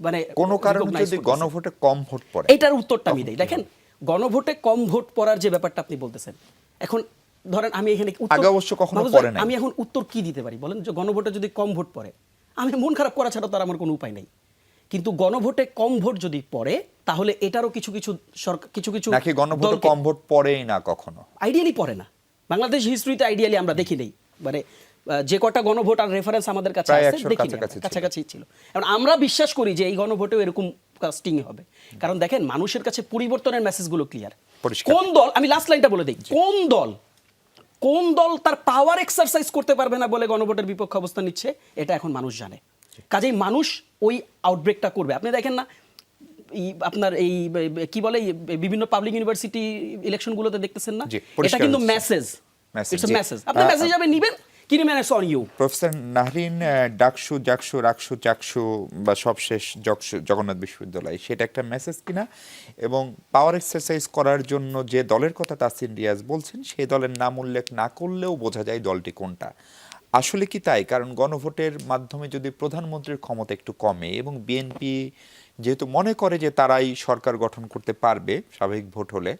মানে কোনো কারণে যদি গণভোটে কম ভোট পড়ে, এটার উত্তরটা আমি দেই। দেখেন, গণভোটে কম ভোট পড়ার যে ব্যাপারটা আপনি বলতেছেন, এখন ধরেন আমি এখানে আগে অবশ্য কখনো পড়ে নাই, আমি এখন উত্তর কি দিতে পারি বলেন? যে গণভোটে যদি কম ভোট পড়ে, আমি মন খারাপ করা ছাড়া তার আমার কোনো উপায় নেই। কিন্তু গণভোটে কম ভোট যদি পড়ে, তাহলে এটারও কিছু কিছু নাকি গণভোটে কম ভোট পড়েই না কখনো? আইডিয়ালি পড়ে না। বাংলাদেশ হিস্ট্রিতে আইডিয়ালি আমরা দেখি নেই, মানে যে কটা গণভোট আর রেফারেন্স আমাদের কাছে প্রায় আছে 100 দেখি কাছাকাছি ছিল। কাছাকাছি ছিল। এখন আমরা বিশ্বাস করি যে এই গণভোটেও এরকম কাস্টিং হবে, কারণ দেখেন মানুষের কাছে পরিবর্তনের মেসেজগুলো ক্লিয়ার। পরিষ্কার। কোন দল, আমি লাস্ট লাইনটা বলে দিই, কোন দল তার পাওয়ার এক্সারসাইজ করতে পারবে না বলে গণভোটের বিপক্ষে অবস্থান নিচ্ছে, এটা এখন মানুষ জানে। কাজেই মানুষ ওই আউটব্রেকটা করবে। আপনি দেখেন না আপনার এই কি বলে বিভিন্ন পাবলিক ইউনিভার্সিটি ইলেকশনগুলোতে দেখতেছেন না, জি, এটা পরিষ্কার কিন্তু হচ্ছে। Message, it's a G. Message. আপনি মেসেজ যাবে নিবেন, কি নেবেন, it's on you. Professor Nahrin, DUCSU JAKSU RUCSU Chaksu বা সবশেষ জগন্নাথ বিশ্ববিদ্যালয়, সেটা একটা মেসেজ কিনা, এবং পাওয়ার এক্সারসাইজ করার জন্য যে দলের কথা তাসিন রিয়াজ বলছেন সেই দলের নাম উল্লেখ না করলেও বোঝা যায় দলটি কোনটা। আসলে কি তাই? কারণ গণভোটের মাধ্যমে যদি প্রধানমন্ত্রীর ক্ষমতা একটু কমে এবং বিএনপি যেহেতু মনে করে যে তারাই সরকার গঠন করতে পারবে স্বাভাবিক ভোট হলে,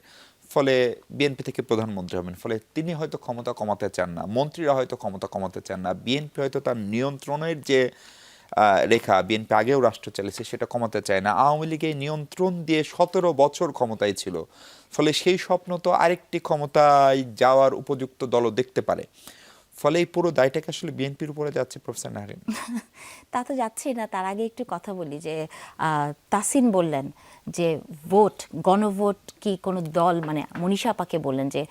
ফলে বিএনপি থেকে প্রধানমন্ত্রী হবেন, ফলে তিনি হয়তো ক্ষমতা কমাতে চান না, মন্ত্রীরা হয়তো ক্ষমতা কমাতে চান না, বিএনপি হয়তো তার নিয়ন্ত্রণের যে রেখা, বিএনপি আগেও রাষ্ট্র চালিয়েছে, সেটা কমাতে চায় না। আওয়ামী লীগের নিয়ন্ত্রণ দিয়ে 17 বছর ক্ষমতায় ছিল, ফলে সেই স্বপ্ন তো আরেকটি ক্ষমতায় যাওয়ার উপযুক্ত দলও দেখতে পারে। ফলে এই পুরো দায়টাকে আসলে বিএনপির উপরে যাচ্ছে প্রফেসর নাহরিন। তা তো যাচ্ছি না, তার আগে একটু কথা বলি যে তাসিন বললেন যে ভোট, গণভোট কি কোনো দল, মানে মনীষা আপাকে বললেন যে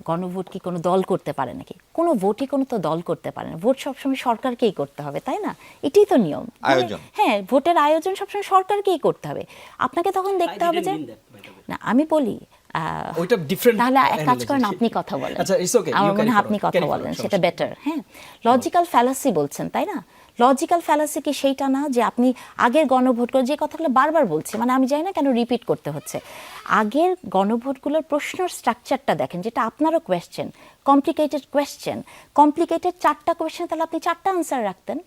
গণভোট কি কোনো দল করতে পারে নাকি? কোনো ভোটই কোনো তো দল করতে পারে না, ভোট সবসময় সরকারকেই করতে হবে, তাই না? এটাই তো নিয়ম, আয়োজন। হ্যাঁ, ভোটের আয়োজন সবসময় সরকারকেই করতে হবে। আপনাকে তখন দেখতে হবে যে, না আমি বলি ওইটা different তাহলে এক কাজ করেন, analysis। আপনি কথা বলেন, আচ্ছা, it's okay, আমার you মনে carry হয় আপনি forward, কথা carry বলেন, forward, সেটা বেটার। হ্যাঁ, লজিক্যাল ফ্যালাসি বলছেন, তাই না? লজিক্যাল ফ্যালাসি কি সেইটা না যে আপনি আগের গণভোট করে, যে কথাগুলো বারবার বলছি, মানে আমি জানি না কেন রিপিট করতে হচ্ছে, আগের গণভোটগুলোর প্রশ্নের স্ট্রাকচারটা দেখেন, যেটা আপনারও কোয়েশ্চেন, কমপ্লিকেটেড কোয়েশ্চেন, কমপ্লিকেটেড 4টা কোয়েশ্চেন, তাহলে আপনি 4টা আনসার রাখতেন,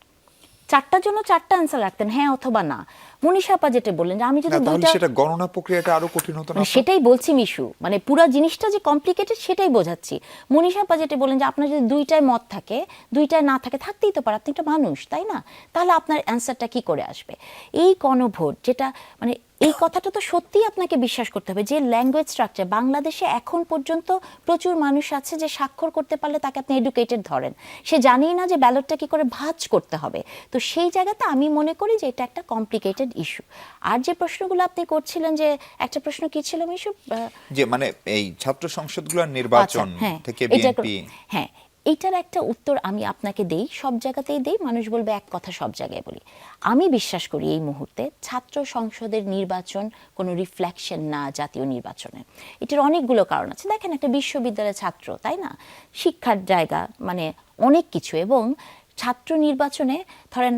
4টার জন্য 4টা আনসার রাখতেন, হ্যাঁ অথবা না। মনীষা আপা যেটা বললেন যে আমি যদি না, তাহলে দুইটা, সেটা গণনা প্রক্রিয়াটা আরো কঠিন হতো না? মানে সেটাই বলছি মিশু, মানে পুরো জিনিসটা যে কমপ্লিকেটেড সেটাই বোঝাচ্ছি। মনীষা আপা যেটা বলেন যে আপনার যদি দুইটায় মত থাকে, দুইটায় না থাকে, থাকতেই তো পারে, আপনি একটা মানুষ, তাই না? তাহলে আপনার অ্যান্সারটা কি করে আসবে? এই গণভোট যেটা, মানে এই কথাটা তো সত্যিই আপনাকে বিশ্বাস করতে হবে যে ল্যাঙ্গুয়েজ স্ট্রাকচার, বাংলাদেশে এখন পর্যন্ত প্রচুর মানুষ আছে যে স্বাক্ষর করতে পারলে তাকে আপনি এডুকেটেড ধরেন, সে জানেই না যে ব্যালটটা কি করে ভাঁজ করতে হবে। তো সেই জায়গাতে আমি মনে করি যে এটা একটা কমপ্লিকেটেড ইস্যু। আর যে প্রশ্নগুলো আপনি করছিলেন, যে একটা প্রশ্ন কি ছিল মিশু, যে মানে এই ছাত্র সংসদগুলোর নির্বাচন থেকে বিএনপি, হ্যাঁ, এইটার একটা উত্তর আমি আপনাকে দেই, সব জায়গাতেই দেই, মানুষ বলবে এক কথা সব জায়গায় বলি। আমি বিশ্বাস করি এই মুহূর্তে ছাত্র সংসদের নির্বাচন কোনো রিফ্লেকশন না জাতীয় নির্বাচনের। এটার অনেকগুলো কারণ আছে। দেখেন, একটা বিশ্ববিদ্যালয়ের ছাত্র, তাই না, শিক্ষার জায়গা, মানে অনেক কিছু। এবং ছাত্র নির্বাচনে ধরেন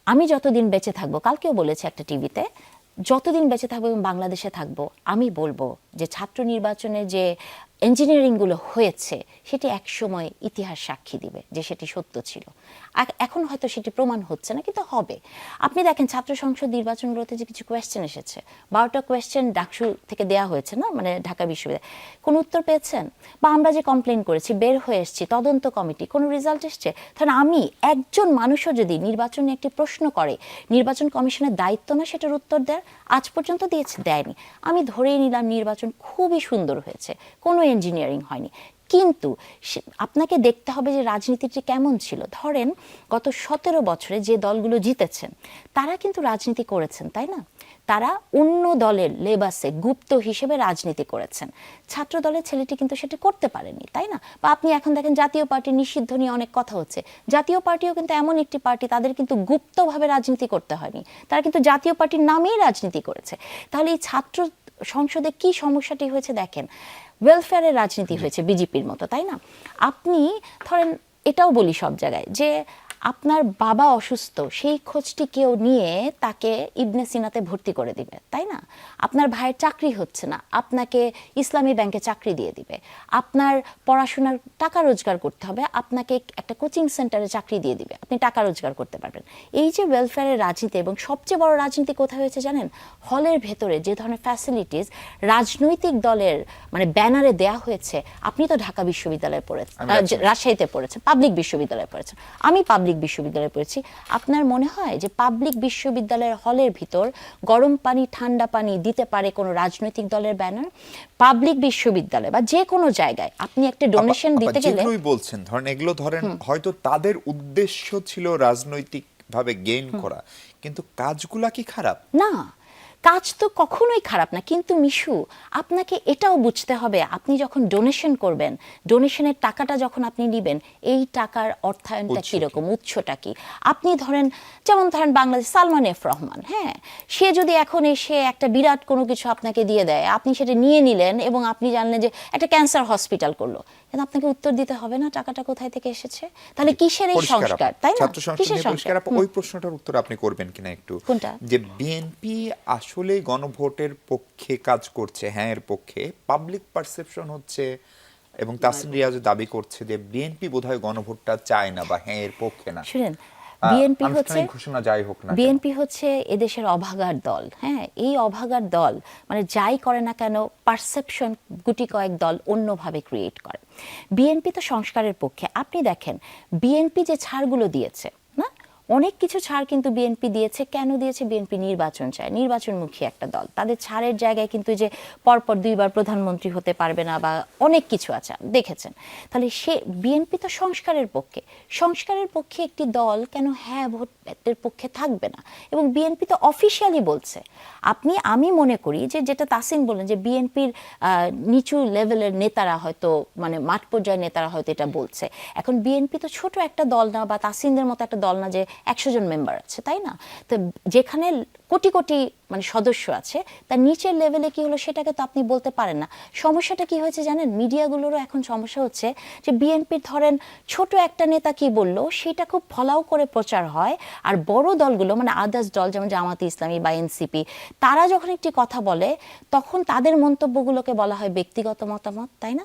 আমি যতদিন বেঁচে থাকবো, কালকেও বলেছে একটা টিভিতে, যতদিন বেঁচে থাকবো এবং বাংলাদেশে থাকবো, আমি বলবো যে ছাত্র নির্বাচনে যে ইঞ্জিনিয়ারিংগুলো হয়েছে সেটি একসময় ইতিহাস সাক্ষী দিবে যে সেটি সত্য ছিল। এখন হয়তো সেটি প্রমাণ হচ্ছে না, কিন্তু হবে। আপনি দেখেন ছাত্র সংসদ নির্বাচনগুলোতে যে কিছু কোয়েশ্চেন এসেছে, 12টা কোয়েশ্চেন ডাকসু থেকে দেওয়া হয়েছে না, মানে ঢাকা বিশ্ববিদ্যালয়, কোনো উত্তর পেয়েছেন? বা আমরা যে কমপ্লেন করেছি, বের হয়ে এসেছি, তদন্ত কমিটি, কোনো রেজাল্ট এসছে? কারণ আমি একজন মানুষও যদি নির্বাচনে একটি প্রশ্ন করে, নির্বাচন কমিশনের দায়িত্ব না সেটার উত্তর দেয়? আজ পর্যন্ত দেয়নি। আমি ধরেই নিলাম নির্বাচন খুবই সুন্দর হয়েছে, কোনো ইঞ্জিনিয়ারিং হয়নি। কিন্তু আপনাকে দেখতে হবে যে রাজনীতিটি কেমন ছিল। ধরেন গত 17 বছরে যে দলগুলো জিতেছেন তারা কিন্তু রাজনীতি করেছেন, তাই না? তারা অন্য দলের লেবাসে গুপ্ত হিসেবে রাজনীতি করেছেন। ছাত্র দলের ছেলেটি কিন্তু সেটা করতে পারেনি, তাই না? বা আপনি এখন দেখেন জাতীয় পার্টি নিষিদ্ধ নিয়ে অনেক কথা হচ্ছে। জাতীয় পার্টিও কিন্তু এমন একটি পার্টি, তাদের কিন্তু গুপ্তভাবে রাজনীতি করতে হয়নি, তারা কিন্তু জাতীয় পার্টির নামেই রাজনীতি করেছে। তাহলে এই ছাত্র সংসদে কি সমস্যাটি হয়েছে দেখেন, ওয়েলফেয়ারের রাজনীতি হয়েছে বিজেপির মতো, তাই না? আপনি ধরেন এটাও বলি সব জায়গায় যে আপনার বাবা অসুস্থ, সেই খোঁজটি কেউ নিয়ে তাকে ইবনে সিনাতে ভর্তি করে দিবে, তাই না? আপনার ভাইয়ের চাকরি হচ্ছে না, আপনাকে ইসলামী ব্যাংকে চাকরি দিয়ে দিবে। আপনার পড়াশোনার টাকা রোজগার করতে হবে, আপনাকে একটা কোচিং সেন্টারে চাকরি দিয়ে দিবে, আপনি টাকা রোজগার করতে পারবেন। এই যে ওয়েলফেয়ারের রাজনীতি, এবং সবচেয়ে বড় রাজনীতি কোথায় হয়েছে জানেন? হলের ভেতরে যে ধরনের ফ্যাসিলিটিস রাজনৈতিক দলের মানে ব্যানারে দেয়া হয়েছে। আপনি তো ঢাকা বিশ্ববিদ্যালয়ে পড়েছেন, রাজশাহীতে পড়েছেন, পাবলিক বিশ্ববিদ্যালয়ে পড়েছেন, আমি পাবলিক পাবলিক বিশ্ববিদ্যালয়ে পড়েছি। আপনার মনে হয় যে পাবলিক বিশ্ববিদ্যালয়ের হলের ভিতর গরম পানি ঠান্ডা পানি দিতে পারে কোনো রাজনৈতিক দলের ব্যানার? পাবলিক বিশ্ববিদ্যালয় বা যে কোনো জায়গায় আপনি একটা ডোনেশন দিতে গেলে, যেগুলোই বলছেন ধরেন এগুলো ধরেন হয়তো তাদের উদ্দেশ্য ছিল রাজনৈতিক ভাবে গেইন করা, কিন্তু কাজগুলা কি খারাপ? না, কাজ তো কখনোই খারাপ না, কিন্তু মিশু আপনাকে এটাও বুঝতে হবে আপনি যখন ডোনেশন করবেন, ডোনেশনের টাকাটা যখন আপনি নেবেন, এই টাকার অর্থায়নটা উৎস কি? কীরকম, উৎসটা কি। আপনি ধরেন যেমন ধরেন বাংলাদেশ সালমান এফ রহমান, হ্যাঁ, সে যদি এখন এসে একটা বিরাট কোনো কিছু আপনাকে দিয়ে দেয়, আপনি সেটা নিয়ে নিলেন এবং আপনি জানলেন যে একটা ক্যান্সার হসপিটাল করলো, কিন্তু আপনাকে উত্তর দিতে হবে না টাকাটা কোথায় থেকে এসেছে? তাহলে কিসের এই পরিষ্কার সংস্কার, আপা। তাই না? ছাত্র সংসদ কিসের নিয়ে পরিষ্কার সংস্কার? আপা, ওই প্রশ্নটার উত্তর আপনি করবেন কিনা একটু? কোনটা? যে বিএনপি আসলে গণভোটের পক্ষে কাজ করছে, হ্যাঁ এর পক্ষে, পাবলিক পারসেপশন হচ্ছে এবং তাসনিম রিয়াজ দাবি করছে যে বিএনপি বোধহয় গণভোটটা চায় না বা হ্যাঁ এর পক্ষে না। শুনেন, বিএনপি হচ্ছে আনুষ্ঠানিক ঘোষণা যাই হোক না কেন। বিএনপি হচ্ছে এদেশের অভাগার দল, হ্যাঁ, এই অভাগার দল মানে যাই করে না কেন পারসেপশন গুটি কয়েক দল অন্যভাবে ক্রিয়েট করে। বিএনপি তো সংস্কারের পক্ষে। আপনি দেখেন বিএনপি যে ছাড়গুলো দিয়েছে, না, অনেক কিছু ছাড় কিন্তু বিএনপি দিয়েছে। কেন দিয়েছে? বিএনপি নির্বাচন চায়, নির্বাচনমুখী একটা দল। তাদের ছাড়ের জায়গায় কিন্তু যে পরপর 2বার প্রধানমন্ত্রী হতে পারবে না বা অনেক কিছু আছে দেখেছেন। তাহলে সে বিএনপি তো সংস্কারের পক্ষে। সংস্কারের পক্ষে একটি দল কেন হ্যাঁ ভোটের পক্ষে থাকবে না? এবং বিএনপি তো অফিসিয়ালি বলছে। আমি মনে করি যে যেটা তাসিন বললেন যে বিএনপির নিচু লেভেলের নেতারা হয়তো মানে মাঠ পর্যায়ের নেতারা হয়তো এটা বলছে। এখন বিএনপি তো ছোট একটা দল না, বা তাসিনদের মতো একটা দল না যে 100 জন মেম্বার আছে, তাই না? তো যেখানে কোটি কোটি মানে সদস্য আছে, তার নিচের লেভেলে কি হলো সেটাকে তো আপনি বলতে পারেন না। সমস্যাটা কি হয়েছে জানেন? মিডিয়াগুলোরও এখন সমস্যা হচ্ছে যে বিএনপির ধরেন ছোট একটা নেতা কি বললো সেটা খুব ফলাও করে প্রচার হয়, আর বড় দলগুলো মানে আদার্স দল যেমন জামাতে ইসলামী বা এনসিপি, তারা যখন একটি কথা বলে তখন তাদের মন্তব্যগুলোকে বলা হয় ব্যক্তিগত মতামত, তাই না?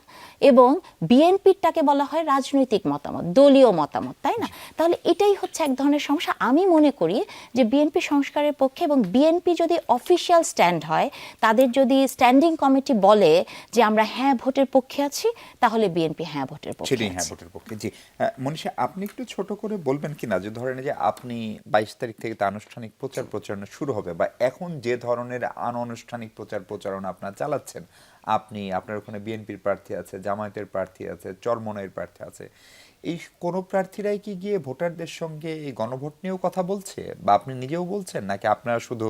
এবং বিএনপিরটাকে বলা হয় রাজনৈতিক মতামত, দলীয় মতামত, তাই না? তাহলে এটাই হচ্ছে এক ধরনের সমস্যা। আমি মনে করি যে বিএনপি সংস্কারের পক্ষে, এবং বিএনপি যদি অফিসিয়াল স্ট্যান্ড হয়, তাদের যদি স্ট্যান্ডিং কমিটি বলে যে আমরা হ্যাঁ ভোটের পক্ষে আছি, তাহলে বিএনপি হ্যাঁ ভোটের পক্ষে সেটাই হ্যাঁ আছে। ভোটের পক্ষে। জি মনীষা, আপনি একটু ছোট করে বলবেন কিনা যে ধরেন যে আপনি 22 তারিখ থেকে তো আনুষ্ঠানিক প্রচার প্রচারণা শুরু হবে, বা এখন যে ধরনের আনুষ্ঠানিক প্রচার প্রচারণা আপনারা চালাচ্ছেন, আপনি আপনার ওখানে বিএনপির প্রার্থী আছে, জামায়াতের প্রার্থী আছে, চরমনের প্রার্থী আছে, এই কোন প্রার্থীরাই কি গিয়ে ভোটারদের সঙ্গে এই গণভোট নিয়েও কথা বলছে, বা আপনি নিজেও বলছেন, নাকি আপনারা শুধু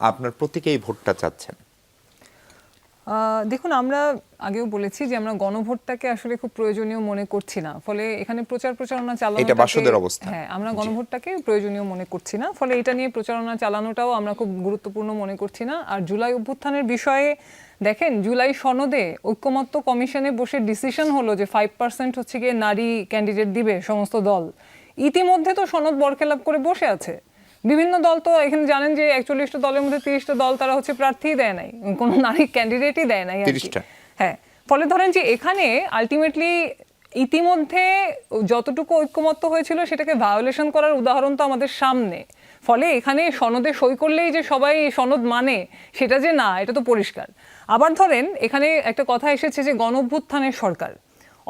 আপনার প্রতীকেই ভোটটা চাচ্ছেন? দেখুন, আমরা আগেও বলেছি যে আমরা গণভোটটাকে আসলে খুব প্রয়োজনীয় মনে করছি না, ফলে এখানে প্রচারণা এটা বাসদের চালানো, অবস্থা। হ্যাঁ, আমরা জি। গণভোটটাকে প্রয়োজনীয় মনে করছি না, ফলে এটা নিয়ে প্রচারণা চালানোটাও আমরা খুব গুরুত্বপূর্ণ মনে করছি না। আর জুলাই অভ্যুত্থানের বিষয়ে দেখেন, জুলাই সনদে ঐক্যমত্য কমিশনে বসে ডিসিশন হলো যে 5% হচ্ছে গিয়ে নারী ক্যান্ডিডেট দিবে সমস্ত দল। ইতিমধ্যে তো সনদ বরখেলাপ করে বসে আছে বিভিন্ন দল। তো এখানে জানেন যে 41টা দলের মধ্যে 30টা দল তারা হচ্ছে প্রার্থীই দেয় নাই, কোনো নারী ক্যান্ডিডেটই দেয় নাই আর কি। 30টা। হ্যাঁ, ফলে ধরেন যে এখানে আলটিমেটলি ইতিমধ্যে যতটুকু ঐক্যমত্য হয়েছিল সেটাকে ভায়োলেশন করার উদাহরণ তো আমাদের সামনে। ফলে এখানে সনদে সই করলেই যে সবাই সনদ মানে সেটা যে না, এটা তো পরিষ্কার। আবার ধরেন এখানে একটা কথা এসেছে যে গণঅভ্যুত্থানের সরকার।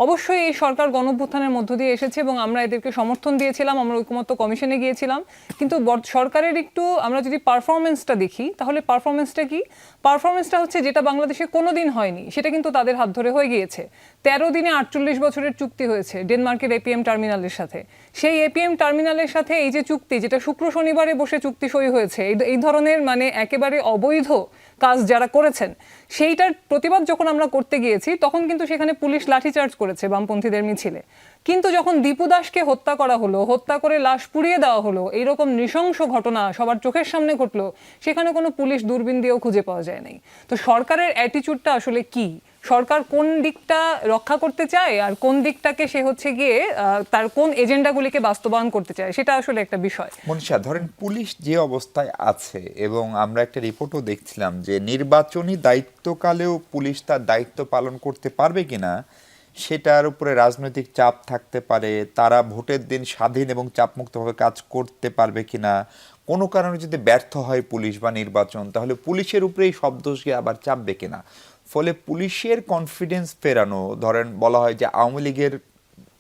অবশ্যই এই সরকার গণঅভ্যুত্থানের মধ্য দিয়ে এসেছে এবং আমরা এদেরকে সমর্থন দিয়েছিলাম, আমরা ঐকমত্য কমিশনে গিয়েছিলাম। কিন্তু সরকারের একটু আমরা যদি পারফরমেন্সটা দেখি, তাহলে পারফরমেন্সটা কি? পারফরমেন্সটা হচ্ছে যেটা বাংলাদেশে কোনোদিন হয়নি, সেটা কিন্তু তাদের হাত ধরে হয়ে গিয়েছে। 13 দিনে 48 বছরের চুক্তি হয়েছে ডেনমার্কের এপিএম টার্মিনালের সাথে। সেই এপিএম টার্মিনালের সাথে এই যে চুক্তি, যেটা শুক্র শনিবারে বসে চুক্তি সই হয়েছে, এই ধরনের মানে একেবারে অবৈধ কাজ যারা করেছেন, সেইটার প্রতিবাদ যখন আমরা করতে গিয়েছি তখন কিন্তু সেখানে পুলিশ লাঠিচার্জ করেছে বামপন্থীদের মিছিলে। কিন্তু যখন দীপু দাসকে হত্যা করা হলো, হত্যা করে লাশ পুড়িয়ে দেওয়া হলো, এইরকম নৃশংস ঘটনা সবার চোখের সামনে ঘটলো, সেখানে কোনো পুলিশ দূরবীন দিয়েও খুঁজে পাওয়া যায় নাই। তো সরকারের অ্যাটিটিউডটা আসলে কি? সরকার কোন দিকটা রক্ষা করতে চায় আর কোন দিকটাকে সে হচ্ছে গিয়ে তার কোন এজেন্ডাগুলিকে বাস্তবায়ন করতে চায়, সেটা আসলে একটা বিষয়। মনীষা, ধরেন পুলিশ যে অবস্থায় আছে, এবং আমরা একটা রিপোর্টও দেখছিলাম যে নির্বাচনী দায়িত্বকালেও পুলিশ তার দায়িত্ব পালন করতে পারবে কিনা সেটার উপরে রাজনৈতিক চাপ থাকতে পারে। তারা ভোটের দিন স্বাধীন এবং চাপমুক্তভাবে কাজ করতে পারবে কিনা, কোনো কারণে যদি ব্যর্থ হয় পুলিশ বা নির্বাচন, তাহলে পুলিশের উপরেই সব দোষ গিয়ে আবার চাপবে কিনা। ফলে পুলিশের কনফিডেন্স ফেরানো, ধরেন বলা হয় যে আওয়ামী লীগের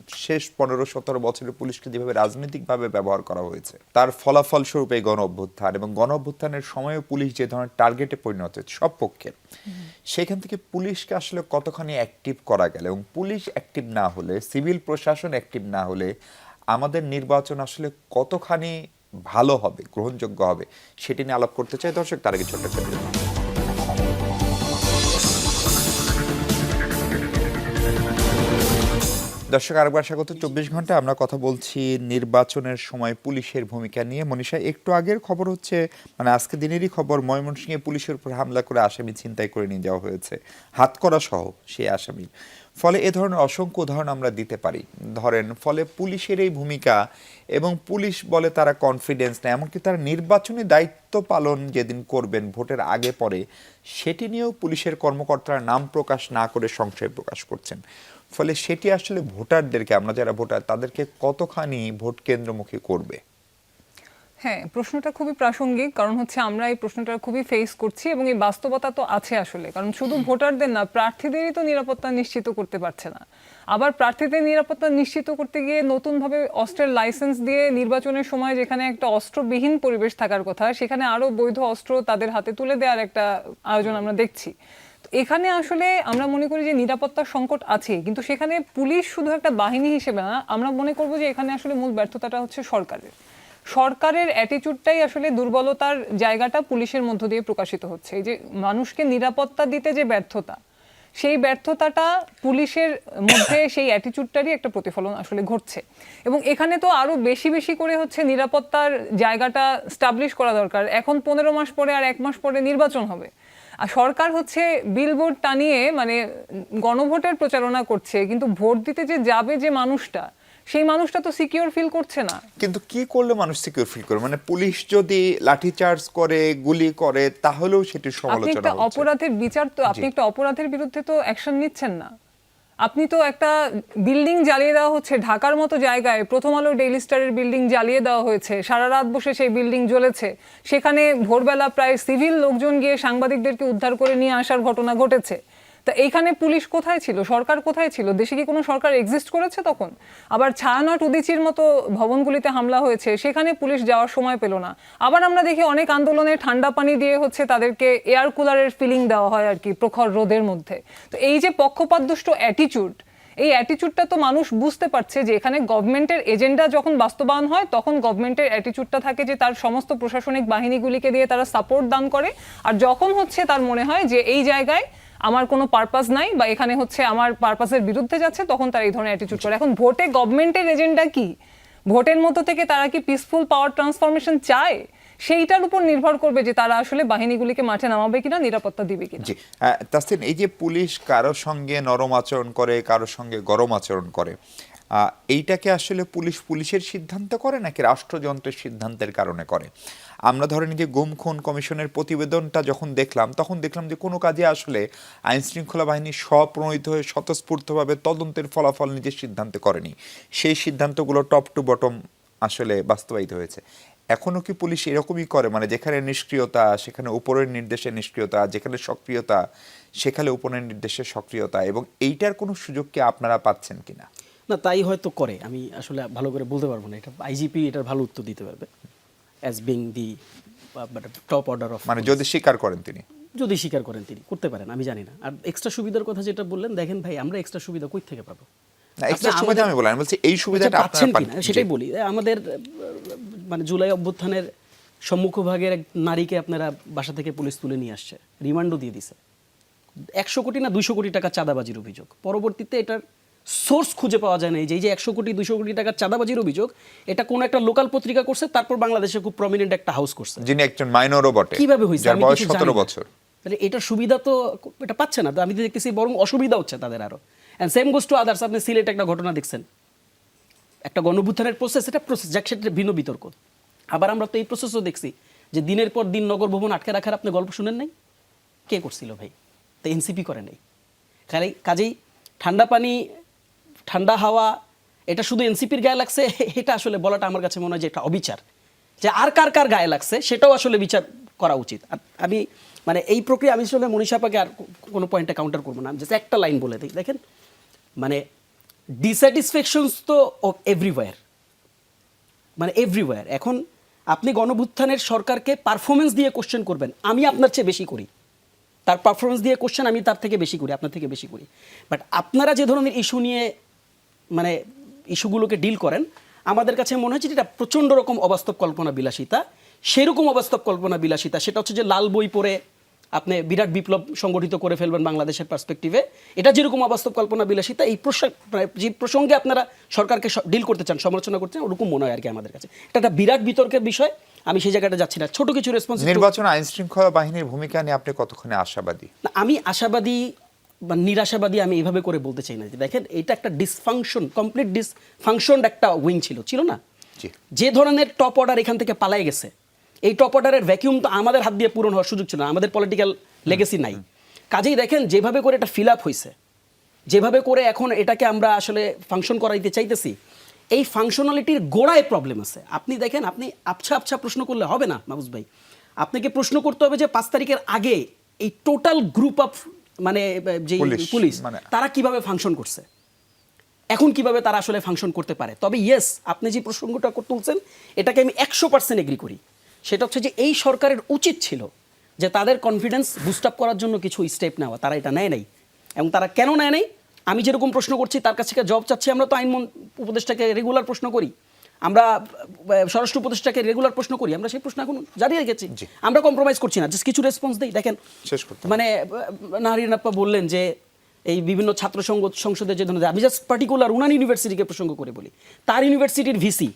শেষ 15-17 বছরের পুলিশকে যেভাবে রাজনৈতিকভাবে ব্যবহার করা হয়েছে, তার ফলাফল স্বরূপ এই গণ অভ্যুত্থান, এবং গণ অভ্যুত্থানের সময়ও পুলিশ যে ধরনের টার্গেটে পরিণত হয়েছে সব পক্ষের, সেখান থেকে পুলিশকে আসলে কতখানি অ্যাক্টিভ করা গেল, এবং পুলিশ অ্যাক্টিভ না হলে, সিভিল প্রশাসন অ্যাক্টিভ না হলে আমাদের নির্বাচন আসলে কতখানি ভালো হবে, গ্রহণযোগ্য হবে, সেটি নিয়ে আলাপ করতে চাই দর্শক। তার আগে ছোট্ট ছোট্ট দর্শক আরেকবার স্বাগত 24 ঘন্টা। আমরা কথা বলছি নির্বাচনের সময় পুলিশের ভূমিকা নিয়ে। মনীষা, একটু আগের খবর হচ্ছে, মানে আজকে দিনেরই খবর, ময়মনসিংহে পুলিশের উপর হামলা করে আসামি ছিনতাই করে নিয়ে যাওয়া হয়েছে, হাতকড়া সহ সেই আসামি। ফলে এ ধরনের অসংখ্য উদাহরণ আমরা দিতে পারি। ধরেন, ফলে পুলিশের এই ভূমিকা, এবং পুলিশ বলে তারা কনফিডেন্স নেয়, এমনকি তারা নির্বাচনী দায়িত্ব পালন যেদিন করবেন ভোটের আগে পরে, সেটি নিয়েও পুলিশের কর্মকর্তারা নাম প্রকাশ না করে সংশয় প্রকাশ করছেন। ফলে সেটি আসলে ভোটারদেরকে, আমরা যারা ভোটার, তাদেরকে কতখানি ভোট কেন্দ্রমুখী করবে? হ্যাঁ, প্রশ্নটা খুবই প্রাসঙ্গিক, কারণ হচ্ছে আমরা এই প্রশ্নটা খুবই ফেস করছি, এবং এই বাস্তবতা তো আছে আসলে। কারণ শুধু ভোটারদের না, প্রার্থীদেরই তো নিরাপত্তা নিশ্চিত করতে পারছে না। আবার প্রার্থীদের নিরাপত্তা নিশ্চিত করতে গিয়ে নতুনভাবে অস্ত্রের লাইসেন্স দিয়ে নির্বাচনের সময় যেখানে একটা অস্ত্রবিহীন পরিবেশ থাকার কথা, সেখানে আরো বৈধ অস্ত্র তাদের হাতে তুলে দেওয়ার একটা আয়োজন আমরা দেখছি। এখানে আসলে আমরা মনে করি যে নিরাপত্তার সংকট আছে, কিন্তু সেখানে পুলিশ শুধু একটা বাহিনী হিসেবে না, আমরা মনে করব যে এখানে আসলে মূল ব্যর্থতাটা হচ্ছে সরকারের অ্যাটিটিউডটাই আসলে দুর্বলতার জায়গাটা পুলিশের মধ্য দিয়ে প্রকাশিত হচ্ছে। এই যে মানুষকে নিরাপত্তা দিতে যে ব্যর্থতা, সেই ব্যর্থতাটা পুলিশের মধ্যে সেই অ্যাটিটিউডটারই একটা প্রতিফলন আসলে ঘটছে। এবং এখানে তো আরো বেশি বেশি করে হচ্ছে নিরাপত্তার জায়গাটা স্টাবলিশ করা দরকার। এখন 15 মাস পরে আর 1 মাস পরে নির্বাচন হবে, আর সরকার হচ্ছে বিলবোর্ড টানিয়ে মানে গণভোটের প্রচারণা করছে, কিন্তু ভোট দিতে যে যাবে যে মানুষটা, সেই মানুষটা তো সিকিউর ফিল করছে না। কিন্তু কি করলে মানুষ সিকিউর ফিল করে? মানে পুলিশ যদি লাঠিচার্জ করে, গুলি করে, তাহলেও সেটি আপনি সমালোচনা একটা হচ্ছে। অপরাধের বিচার তো, আপনি একটা অপরাধের বিরুদ্ধে তো অ্যাকশন নিচ্ছেন না। আপনি তো একটা বিল্ডিং জ্বালিয়ে দেওয়া হচ্ছে, ঢাকার মতো জায়গায় প্রথম আলো ডেইলি স্টারের বিল্ডিং জ্বালিয়ে দেওয়া হয়েছে, সারা রাত বসে সেই বিল্ডিং জ্বলেছে, সেখানে ভোরবেলা প্রায় সিভিল লোকজন গিয়ে সাংবাদিকদেরকে উদ্ধার করে নিয়ে আসার ঘটনা ঘটেছে। তা এইখানে পুলিশ কোথায় ছিল, সরকার কোথায় ছিল? দেশে কি কোনো সরকার এক্সিস্ট করেছে তখন? আবার ছায়ানট, উদীচির মতো ভবনগুলিতে হামলা হয়েছে, সেখানে পুলিশ যাওয়ার সময় পেল না। আবার আমরা দেখি অনেক আন্দোলনে ঠান্ডা পানি দিয়ে হচ্ছে তাদেরকে এয়ার কুলারের ফিলিং দেওয়া হয় আর কি, প্রখর রোদের মধ্যে। তো এই যে পক্ষপাতদুষ্ট অ্যাটিটিউড, এই অ্যাটিটিউডটা তো মানুষ বুঝতে পারছে যে এখানে গভর্নমেন্টের এজেন্ডা যখন বাস্তবায়ন হয়, তখন গভর্নমেন্টের অ্যাটিটিউডটা থাকে যে তার সমস্ত প্রশাসনিক বাহিনীগুলিকে দিয়ে তারা সাপোর্ট দান করে, আর যখন হচ্ছে তার মনে হয় যে এই জায়গায় আমার কোনো পারপাস নাই বা এখানে হচ্ছে আমার পারপাসের বিরুদ্ধে যাচ্ছে, তখন তারা এই ধরনের অ্যাটিটিউড করে। এখন ভোটে গভর্নমেন্টের এজেন্ডা কি? ভোটের মধ্য থেকে তারা কি পিসফুল পাওয়ার ট্রান্সফরমেশন চায়? সেইটার উপর নির্ভর করবে যে তারা আসলে বাহিনীগুলিকে মাঠে নামাবে কিনা, নিরাপত্তা দিবে কিনা। জি, তাসলিন, এই যে পুলিশ কারোর সঙ্গে নরম আচরণ করে, কারোর সঙ্গে গরম আচরণ করে, এইটাকে আসলে পুলিশের সিদ্ধান্ত করে নাকি রাষ্ট্রযন্ত্রের সিদ্ধান্তের কারণে করে? আমরা ধরেন যে গুম খুন কমিশনের প্রতিবেদনটা যখন দেখলাম, তখন দেখলাম যে কোনো কাজে আসলে আইন শৃঙ্খলা বাহিনী স্বপ্রণোদিত হয়ে স্বতঃস্ফূর্তভাবে তদন্তের ফলাফল নিজের সিদ্ধান্তে করেনি। সেই সিদ্ধান্তগুলো টপ টু বটম আসলে বাস্তবায়িত হয়েছে। এখনো কি পুলিশ এরকমই করে? মানে যেখানে নিষ্ক্রিয়তা সেখানে উপরের নির্দেশে নিষ্ক্রিয়তা, যেখানে সক্রিয়তা সেখানে উপরের নির্দেশে সক্রিয়তা, এবং এইটার কোনো সুযোগ কি আপনারা পাচ্ছেন কিনা? না, তাই হয়তো করে, আমি আসলে ভালো করে বলতে পারবো না। এটা আইজিপি এটার ভালো উত্তর দিতে পারবে, as being the top order of. মানে যদি স্বীকার করেন তিনি, যদি স্বীকার করেন তিনি করতে পারেন, আমি জানি না। আর এক্সট্রা সুবিধার কথা যেটা বললেন, দেখেন ভাই, আমরা এক্সট্রা সুবিধা কই থেকে পাবো? না এক্সট্রা সুবিধা আমি বললাম, আমি বলছি এই সুবিধাটা পাচ্ছেন আপনারা কিনা সেটাই বলি। আমাদের মানে জুলাই অভ্যুত্থানের সম্মুখভাগের এক নারীকে আপনারা বাসা থেকে পুলিশ তুলে নিয়ে আসছে, রিমান্ডও দিয়ে দিছে, 100 কোটি না 200 কোটি টাকা চাঁদাবাজির অভিযোগ। পরবর্তীতে এটার সোর্স খুঁজে পাওয়া যায় না। এই যে 100 কোটি 200 কোটি টাকার চাঁদাবাজির অভিযোগ, এটা কোন একটা লোকাল পত্রিকা করছে, তারপর বাংলাদেশে খুব প্রমিনেন্ট একটা হাউস করছে, যিনি একজন মাইনরও বটে, কিভাবে হয়েছে যার আমি বয়স কিছু জানি 17 না। বছর। তাহলে এটার সুবিধা তো এটা পাচ্ছে না, তো আমি দেখতেছি বরং অসুবিধা হচ্ছে তাদের আরো। And same goes to others. আপনি সিলেটে একটা ঘটনা দেখছেন, একটা গণঅভ্যুত্থানের প্রসেস, এটা প্রসেস যাক, সেটা ভিন্ন বিতর্ক। আবার আমরা তো এই প্রসেসও দেখছি যে দিনের পর দিন নগর ভবন আটকে রাখার আপনি গল্প শুনেন নাই? কে করছিল ভাই? তো এনসিপি করে নাই। কাজেই ঠান্ডা পানি, ঠান্ডা হাওয়া, এটা শুধু এনসিপির গায়ে লাগছে, এটা আসলে বলাটা আমার কাছে মনে হয় যে একটা অবিচার। যে আর কার কার গায়ে লাগছে সেটাও আসলে বিচার করা উচিত। আর আমি মানে এই প্রক্রিয়া, আমি আসলে মনীষাপাকে আর কোনো পয়েন্টে কাউন্টার করবো না, জাস্ট একটা লাইন বলে দিই। দেখেন, মানে ডিস্যাটিসফ্যাকশনস তো এভরিওয়্যার, মানে এভরিওয়্যার। এখন আপনি গণভুত্থানের সরকারকে পারফরমেন্স দিয়ে কোশ্চেন করবেন, আমি আপনার চেয়ে বেশি করি। তার পারফরমেন্স দিয়ে কোশ্চেন আমি তার থেকে বেশি করি, আপনার থেকে বেশি করি। বাট আপনারা যে ধরনের ইস্যু নিয়ে মানে ইস্যুগুলোকে ডিল করেন, আমাদের কাছে মনে হচ্ছে এটা প্রচণ্ড রকম অবাস্তব কল্পনা বিলাসিতা। সেরকম অবাস্তব কল্পনা বিলাসিতা সেটা হচ্ছে যে লাল বই পড়ে আপনি বিরাট বিপ্লব সংগঠিত করে ফেলবেন বাংলাদেশের পার্সপেক্টিভে, এটা যেরকম অবাস্তব কল্পনা বিলাসিতা, এই যে প্রসঙ্গে আপনারা সরকারকে ডিল করতে চান, সমালোচনা করতে চান, ওরকম মনে হয় আর কি আমাদের কাছে। এটা একটা বিরাট বিতর্কের বিষয়, আমি সেই জায়গাটা যাচ্ছি না। ছোট কিছু রেসপন্স। নির্বাচন আইন শৃঙ্খলা বাহিনীর ভূমিকা নিয়ে আপনি কতক্ষণে আশাবাদী? না, আমি আশাবাদী বা নিরাশাবাদী আমি এইভাবে করে বলতে চাই না। দেখেন, এটা একটা ডিসফাংশন, কমপ্লিট ডিসফাংশন একটা উইং ছিল না? জি। যে ধরনের টপ অর্ডার এখান থেকে পালাই গেছে, এই টপ অর্ডারের ভ্যাকিউম তো আমাদের হাত দিয়ে পূরণ হওয়ার সুযোগ ছিল না, আমাদের পলিটিক্যাল লেগেসি নাই। কাজেই দেখেন যেভাবে করে এটা ফিল আপ হয়েছে, যেভাবে করে এখন এটাকে আমরা আসলে ফাংশন করাইতে চাইতেছি, এই ফাংশনালিটির গোড়ায় প্রবলেম আছে। আপনি দেখেন, আপনি আবছা প্রশ্ন করলে হবে না মাহফুজ ভাই, আপনাকে প্রশ্ন করতে হবে যে 5 তারিখের আগে এই টোটাল গ্রুপ অফ মানে যে পুলিশ তারা কিভাবে ফাংশন করছে, এখন কিভাবে তারা আসলে ফাংশন করতে পারে। তবে ইয়েস, আপনি যে প্রসঙ্গটা তুলছেন এটাকে আমি 100% এগ্রি করি। সেটা হচ্ছে যে এই সরকারের উচিত ছিল যে তাদের কনফিডেন্স বুস্ট আপ করার জন্য কিছু স্টেপ নেওয়া, তারা এটা নেয় নাই। এবং তারা কেন নেয় নাই, আমি যেরকম প্রশ্ন করছি তার কাছ থেকে জবাব চাচ্ছি। আমরা তো আইন উপদেষ্টাকে রেগুলার প্রশ্ন করি, আমরা স্বরাষ্ট্র উপদেষ্টাকে রেগুলার প্রশ্ন করি, আমরা সেই প্রশ্ন এখন জারি রেখেছি, আমরা কম্প্রোমাইজ করছি না, জাস্ট কিছু রেসপন্স দিই। দেখেন, মানে নাহরিন আপা বললেন যে এই বিভিন্ন ছাত্র সংসদে যে ধরনের, আমি জাস্ট পার্টিকুলার উনান ইউনিভার্সিটিকে প্রসঙ্গ করে বলি, তার ইউনিভার্সিটির ভিসি,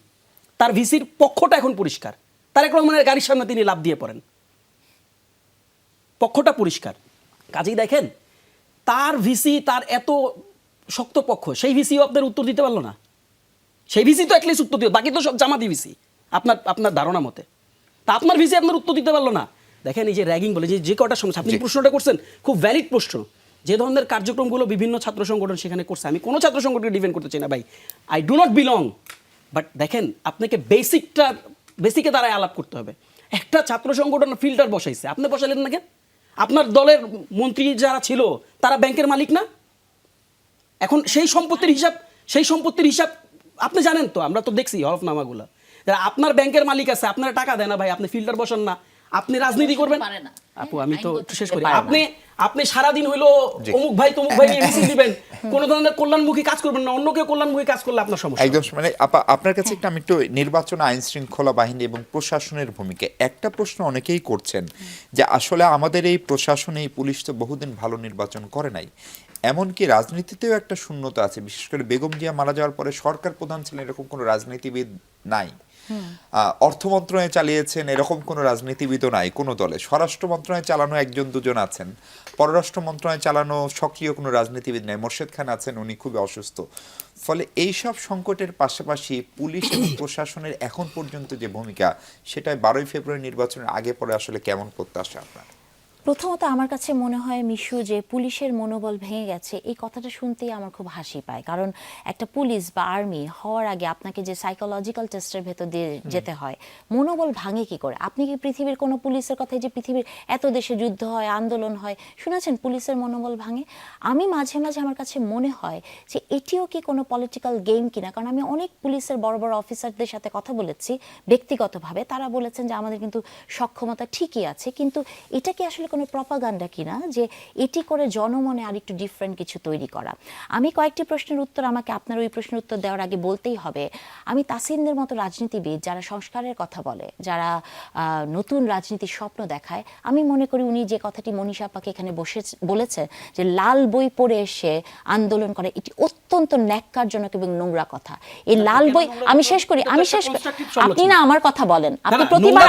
তার ভিসির পক্ষটা এখন পরিষ্কার, তারেক রহমানের গাড়ির সামনে তিনি লাফ দিয়ে পড়েন, পক্ষটা পরিষ্কার। কাজেই দেখেন, তার ভিসি, তার এত শক্ত পক্ষ, সেই ভিসিও আপনার উত্তর দিতে পারলো না। সেই ভিসি তো অ্যাটলিস্ট উত্তর দিও, বাকি তো সব জামাতি ভিসি আপনার ধারণা মতে, তা আপনার ভিসি আপনার উত্তর দিতে পারলো না। দেখেন, এই যে র্যাগিং বলে যে কটা সমস্যা, আপনি প্রশ্নটা করছেন খুব ভ্যালিড প্রশ্ন। যে ধরনের কার্যক্রমগুলো বিভিন্ন ছাত্র সংগঠন সেখানে করছে, আমি কোনো ছাত্র সংগঠনকে ডিফেন্ড করতে চাই না ভাই, I do not belong. But দেখেন, আপনাকে বেসিকে দ্বারাই আলাপ করতে হবে। একটা ছাত্র সংগঠন ফিল্টার বসাইছে, আপনি বসালেন না কেন? আপনার দলের মন্ত্রী যারা ছিল তারা ব্যাংকের মালিক না? এখন সেই সম্পত্তির হিসাব আপনি জানেন তো, আমরা তো দেখছি হলফনামাগুলো। আপনার ব্যাংকের মালিক আছে, আপনার টাকা দেয় না ভাই, আপনি ফিল্টার বসান না, আপনি রাজনীতি করবেন? আপু, আমি তো একটু শেষ করি। আপনি সারাদিন হইলো অমুক ভাই তমুক ভাই নিয়ে মিছিল দিবেন, কোন ধরনের কল্যাণমুখী কাজ করবেন না, অন্য কেউ কল্যাণমুখী কাজ করলে আপনার সমস্যা। একদম। মানে আপনার কাছে আমি একটু নির্বাচন আইন শৃঙ্খলা বাহিনী এবং প্রশাসনের ভূমিকা, একটা প্রশ্ন অনেকেই করছেন যে আসলে আমাদের এই প্রশাসন, এই পুলিশ তো বহুদিন ভালো নির্বাচন করে নাই, এমনকি রাজনীতিতেও একটা শূন্যতা আছে। বিশেষ করে বেগম জিয়া মারা যাওয়ার পরে সরকার প্রধান ছিলেন এরকম কোনো রাজনীতিবিদ নাই, অর্থ মন্ত্রণালয় চালিয়েছেন এরকম কোনো রাজনীতিবিদও নাই কোনো দলে, স্বরাষ্ট্র মন্ত্রণালয় চালানো 1-2 আছেন, পররাষ্ট্র মন্ত্রণালয় চালানো সক্রিয় কোনো রাজনীতিবিদ নাই, মোর্শেদ খান আছেন, উনি খুবই অসুস্থ। ফলে এইসব সংকটের পাশাপাশি পুলিশ এবং প্রশাসনের এখন পর্যন্ত যে ভূমিকা, সেটা 12ই ফেব্রুয়ারি নির্বাচনের আগে পরে আসলে কেমন প্রত্যাশা আপনার? প্রথমত আমার কাছে মনে হয় মিশু, যে পুলিশের মনোবল ভেঙে গেছে, এই কথাটা শুনতেই আমার খুব হাসি পায়। কারণ একটা পুলিশ বা আর্মি হওয়ার আগে আপনাকে যে সাইকোলজিক্যাল টেস্টের ভেতর দিয়ে যেতে হয়, মনোবল ভাঙে কি করে? আপনি কি পৃথিবীর কোনো পুলিশের কথাই, যে পৃথিবীর এত দেশে যুদ্ধ হয়, আন্দোলন হয়, শুনেছেন পুলিশের মনোবল ভাঙে? আমি মাঝে মাঝে আমার কাছে মনে হয় যে এটিও কি কোনো পলিটিক্যাল গেম কিনা। কারণ আমি অনেক পুলিশের বড় বড় অফিসারদের সাথে কথা বলেছি ব্যক্তিগতভাবে, তারা বলেছেন যে আমাদের কিন্তু সক্ষমতা ঠিকই আছে, কিন্তু এটা কি আসলে কোনো প্রপাগান্ডা কিনা যে এটি করে জনমনে আর একটু ডিফারেন্ট কিছু তৈরি করা। আমি কয়েকটি প্রশ্নের উত্তর আমাকে আপনার ওই প্রশ্নের উত্তর দেওয়ার আগে বলতেই হবে। আমি তাসিনদের মতো রাজনীতিবিদ যারা সংস্কারের কথা বলে, যারা নতুন রাজনীতির স্বপ্ন দেখায়, আমি মনে করি উনি যে কথাটি মনীষা আপাকে এখানে বলেছেন যে লাল বই পড়ে এসে আন্দোলন করে, এটি অত্যন্ত ন্যাক্কারজনক এবং নোংরা কথা। এই লাল বই, আমি শেষ করি, আপনি না আমার কথা বলেন, আপনি প্রতিবার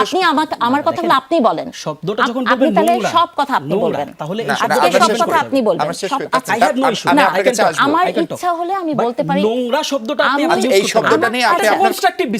আপনি আমার কথাগুলো আপনি বলেন, শব্দটা যখন আপনি তাহলে সব কথা আপনি বলবেন, তাহলে আজকে সব কথা আপনি বলবেন। আমার ইচ্ছা হলে আমি বলতে পারি নোংরা শব্দটা আপনি এই শব্দটা নিয়ে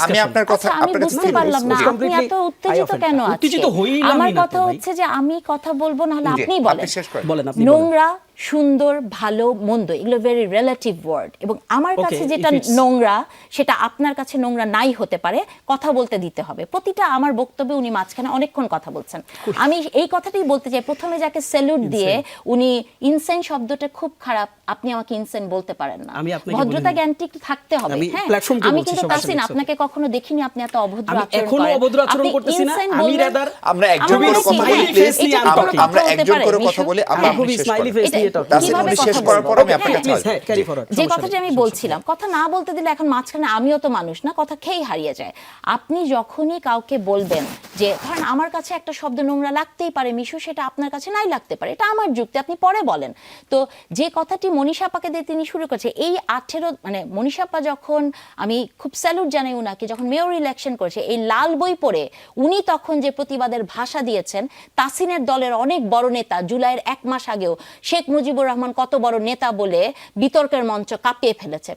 আমি আপনার কথা আমি বুঝতে পারলাম না আপনি এত উত্তেজিত কেন আছেন? উত্তেজিত হইলাম না। আমার কথা হচ্ছে যে আমি কথা বলবো না, হলে আপনি বলেন। বলেন, আপনি নোংরা, সুন্দর, ভালো, মন্দ, এগুলো ভেরি রিলেটিভ ওয়ার্ড, এবং আমার কাছে যেটা নোংরা সেটা আপনার কাছে নোংরা নাই হতে পারে। কথা বলতে দিতে হবে। প্রতিটা আমার বক্তব্যে উনি মাঝখানে অনেকক্ষণ কথা বলছেন। আমি এই কথাটাই বলতে চাই, প্রথমে যাকে স্যালুট দিয়ে উনি ইনসেন শব্দটা খুব খারাপ আপনি আমাকে ইনসেন্ট বলতে পারেন না। আমি আপনাকে ভদ্রতা বলিনি। জ্ঞানটি একটু থাকতে হবে। আমি হ্যাঁ, প্ল্যাটফর্ম থেকে আমি বলছি, কিন্তু সবার তাসিন সাথে আপনাকে কখনো দেখিনি আপনি এত অভদ্র আমি আচরণ এখনো করেন। অভদ্র আচরণ আপনি করতেছি না, insane আমি বলবেন। rather আমরা একজন আমার করে মনে কথা হয় বলি এটা প্লিজ, কি কোনো কথা আমরা হতে একজন পারে, করে কথা মিশু? বলি, আমরা আমি আপনি খুবই শেষ স্মাইলি করেন। ফেস এটা নিয়ে talk তাসিন, কিভাবে উনি কথা শেষ করার পর বলবো? আমি আপনার হ্যাঁ, কাছে প্লিজ, আসবো। হ্যাঁ, ক্যারি ফরওয়ার্ড। যে কথাটা আমি বলছিলাম, কথা না বলতে দিলে এখন মাঝখানে আমিও তো মানুষ না, কথা খেয়েই হারিয়ে যায়। আপনি যখনই কাউকে বলবেন যে ধরেন আমার কাছে একটা শব্দ নোংরা লাগতেই পারে মিশু, সেটা আপনার কাছে নাই লাগতে পারে, এটা আমার যুক্তি, আপনি পরে বলেন। তো যে কথাটি মনীষা আপাকে দিয়ে তিনি শুরু করেছে, এই 18 মানে মনীষা আপা যখন, আমি খুব স্যালুট জানাই উনাকে, যখন মেয়র ইলেকশন করেছে এই লাল বই পড়ে উনি তখন যে প্রতিবাদের ভাষা দিয়েছেন, তাসিনের দলের অনেক বড় নেতা জুলাইয়ের 1 মাস আগেও শেখ মুজিবুর রহমান কত বড় নেতা বলে বিতর্কের মঞ্চ কাঁপিয়ে ফেলেছে,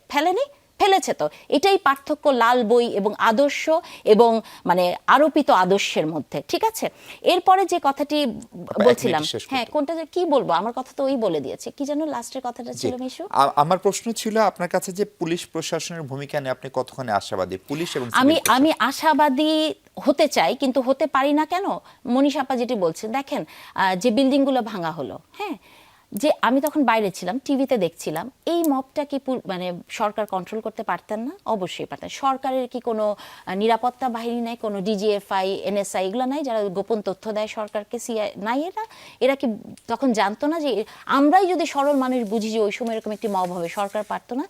ফেলেছে। তো এটাই পার্থক্য লাল বই এবং আদর্শ এবং মানে আরোপিত আদর্শের মধ্যে, ঠিক আছে? এরপরে যে কথাটি বলছিলাম, শেষ করতে। হ্যাঁ, কোনটা যে কি বলবো, আমার কথা তো ওই বলে দিয়েছে। কি যেন লাস্টের কথাটা জি, ছিল মিশু? আমার প্রশ্ন ছিল আপনার কাছে যে পুলিশ প্রশাসনের ভূমিকা নিয়ে আপনি কতখানি আশাবাদী, পুলিশ এবং আমি সিভিল প্রশাসন? আমি আশাবাদী হতে চাই, কিন্তু হতে পারি না কেন? মনীষা আপা যেটি বলছেন, দেখেন যে বিল্ডিংগুলো ভাঙা হলো, হ্যাঁ, যে আমি তখন বাইরে ছিলাম, টিভিতে দেখছিলাম, এই মবটা কি মানে সরকার কন্ট্রোল করতে পারতেন না? অবশ্যই পারতেন। সরকারের কি কোনো নিরাপত্তা বাহিনী নাই, কোনো ডিজিএফআই, এনএসআই এগুলো নাই যারা গোপন তথ্য দেয় সরকারকে? সিআই নাই? এরা কি তখন জানতো না যে আমরাই যদি সরল মানুষ বুঝি যে ওই সময় এরকম একটি মব হবে, সরকার পারতো না?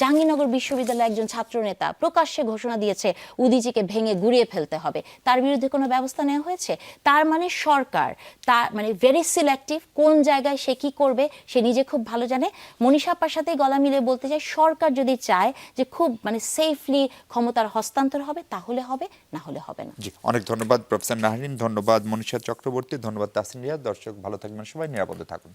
জাহাঙ্গীরনগর বিশ্ববিদ্যালয়ে একজন ছাত্র নেতা প্রকাশ্যে ঘোষণা দিয়েছে উদিচিকে ভেঙে গুড়িয়ে ফেলতে হবে, তার বিরুদ্ধে কোনো ব্যবস্থা নেওয়া হয়েছে? তার মানে সরকার তার মানে ভেরি সিলেক্টিভ, কোন জায়গায় সে কি করবে সে নিজে খুব ভালো জানে। মনীষা আপার সাথে গলা মিলে বলতে চাই, সরকার যদি চায় যে খুব মানে সেফলি ক্ষমতার হস্তান্তর হবে, তাহলে হবে, না হলে হবে না। জি, অনেক ধন্যবাদ প্রফেসর নাহরিন, ধন্যবাদ মনীষা চক্রবর্তী, ধন্যবাদ তাসিন রিয়াদ। দর্শক ভালো থাকবেন, সবাই নিরাপদে থাকুন।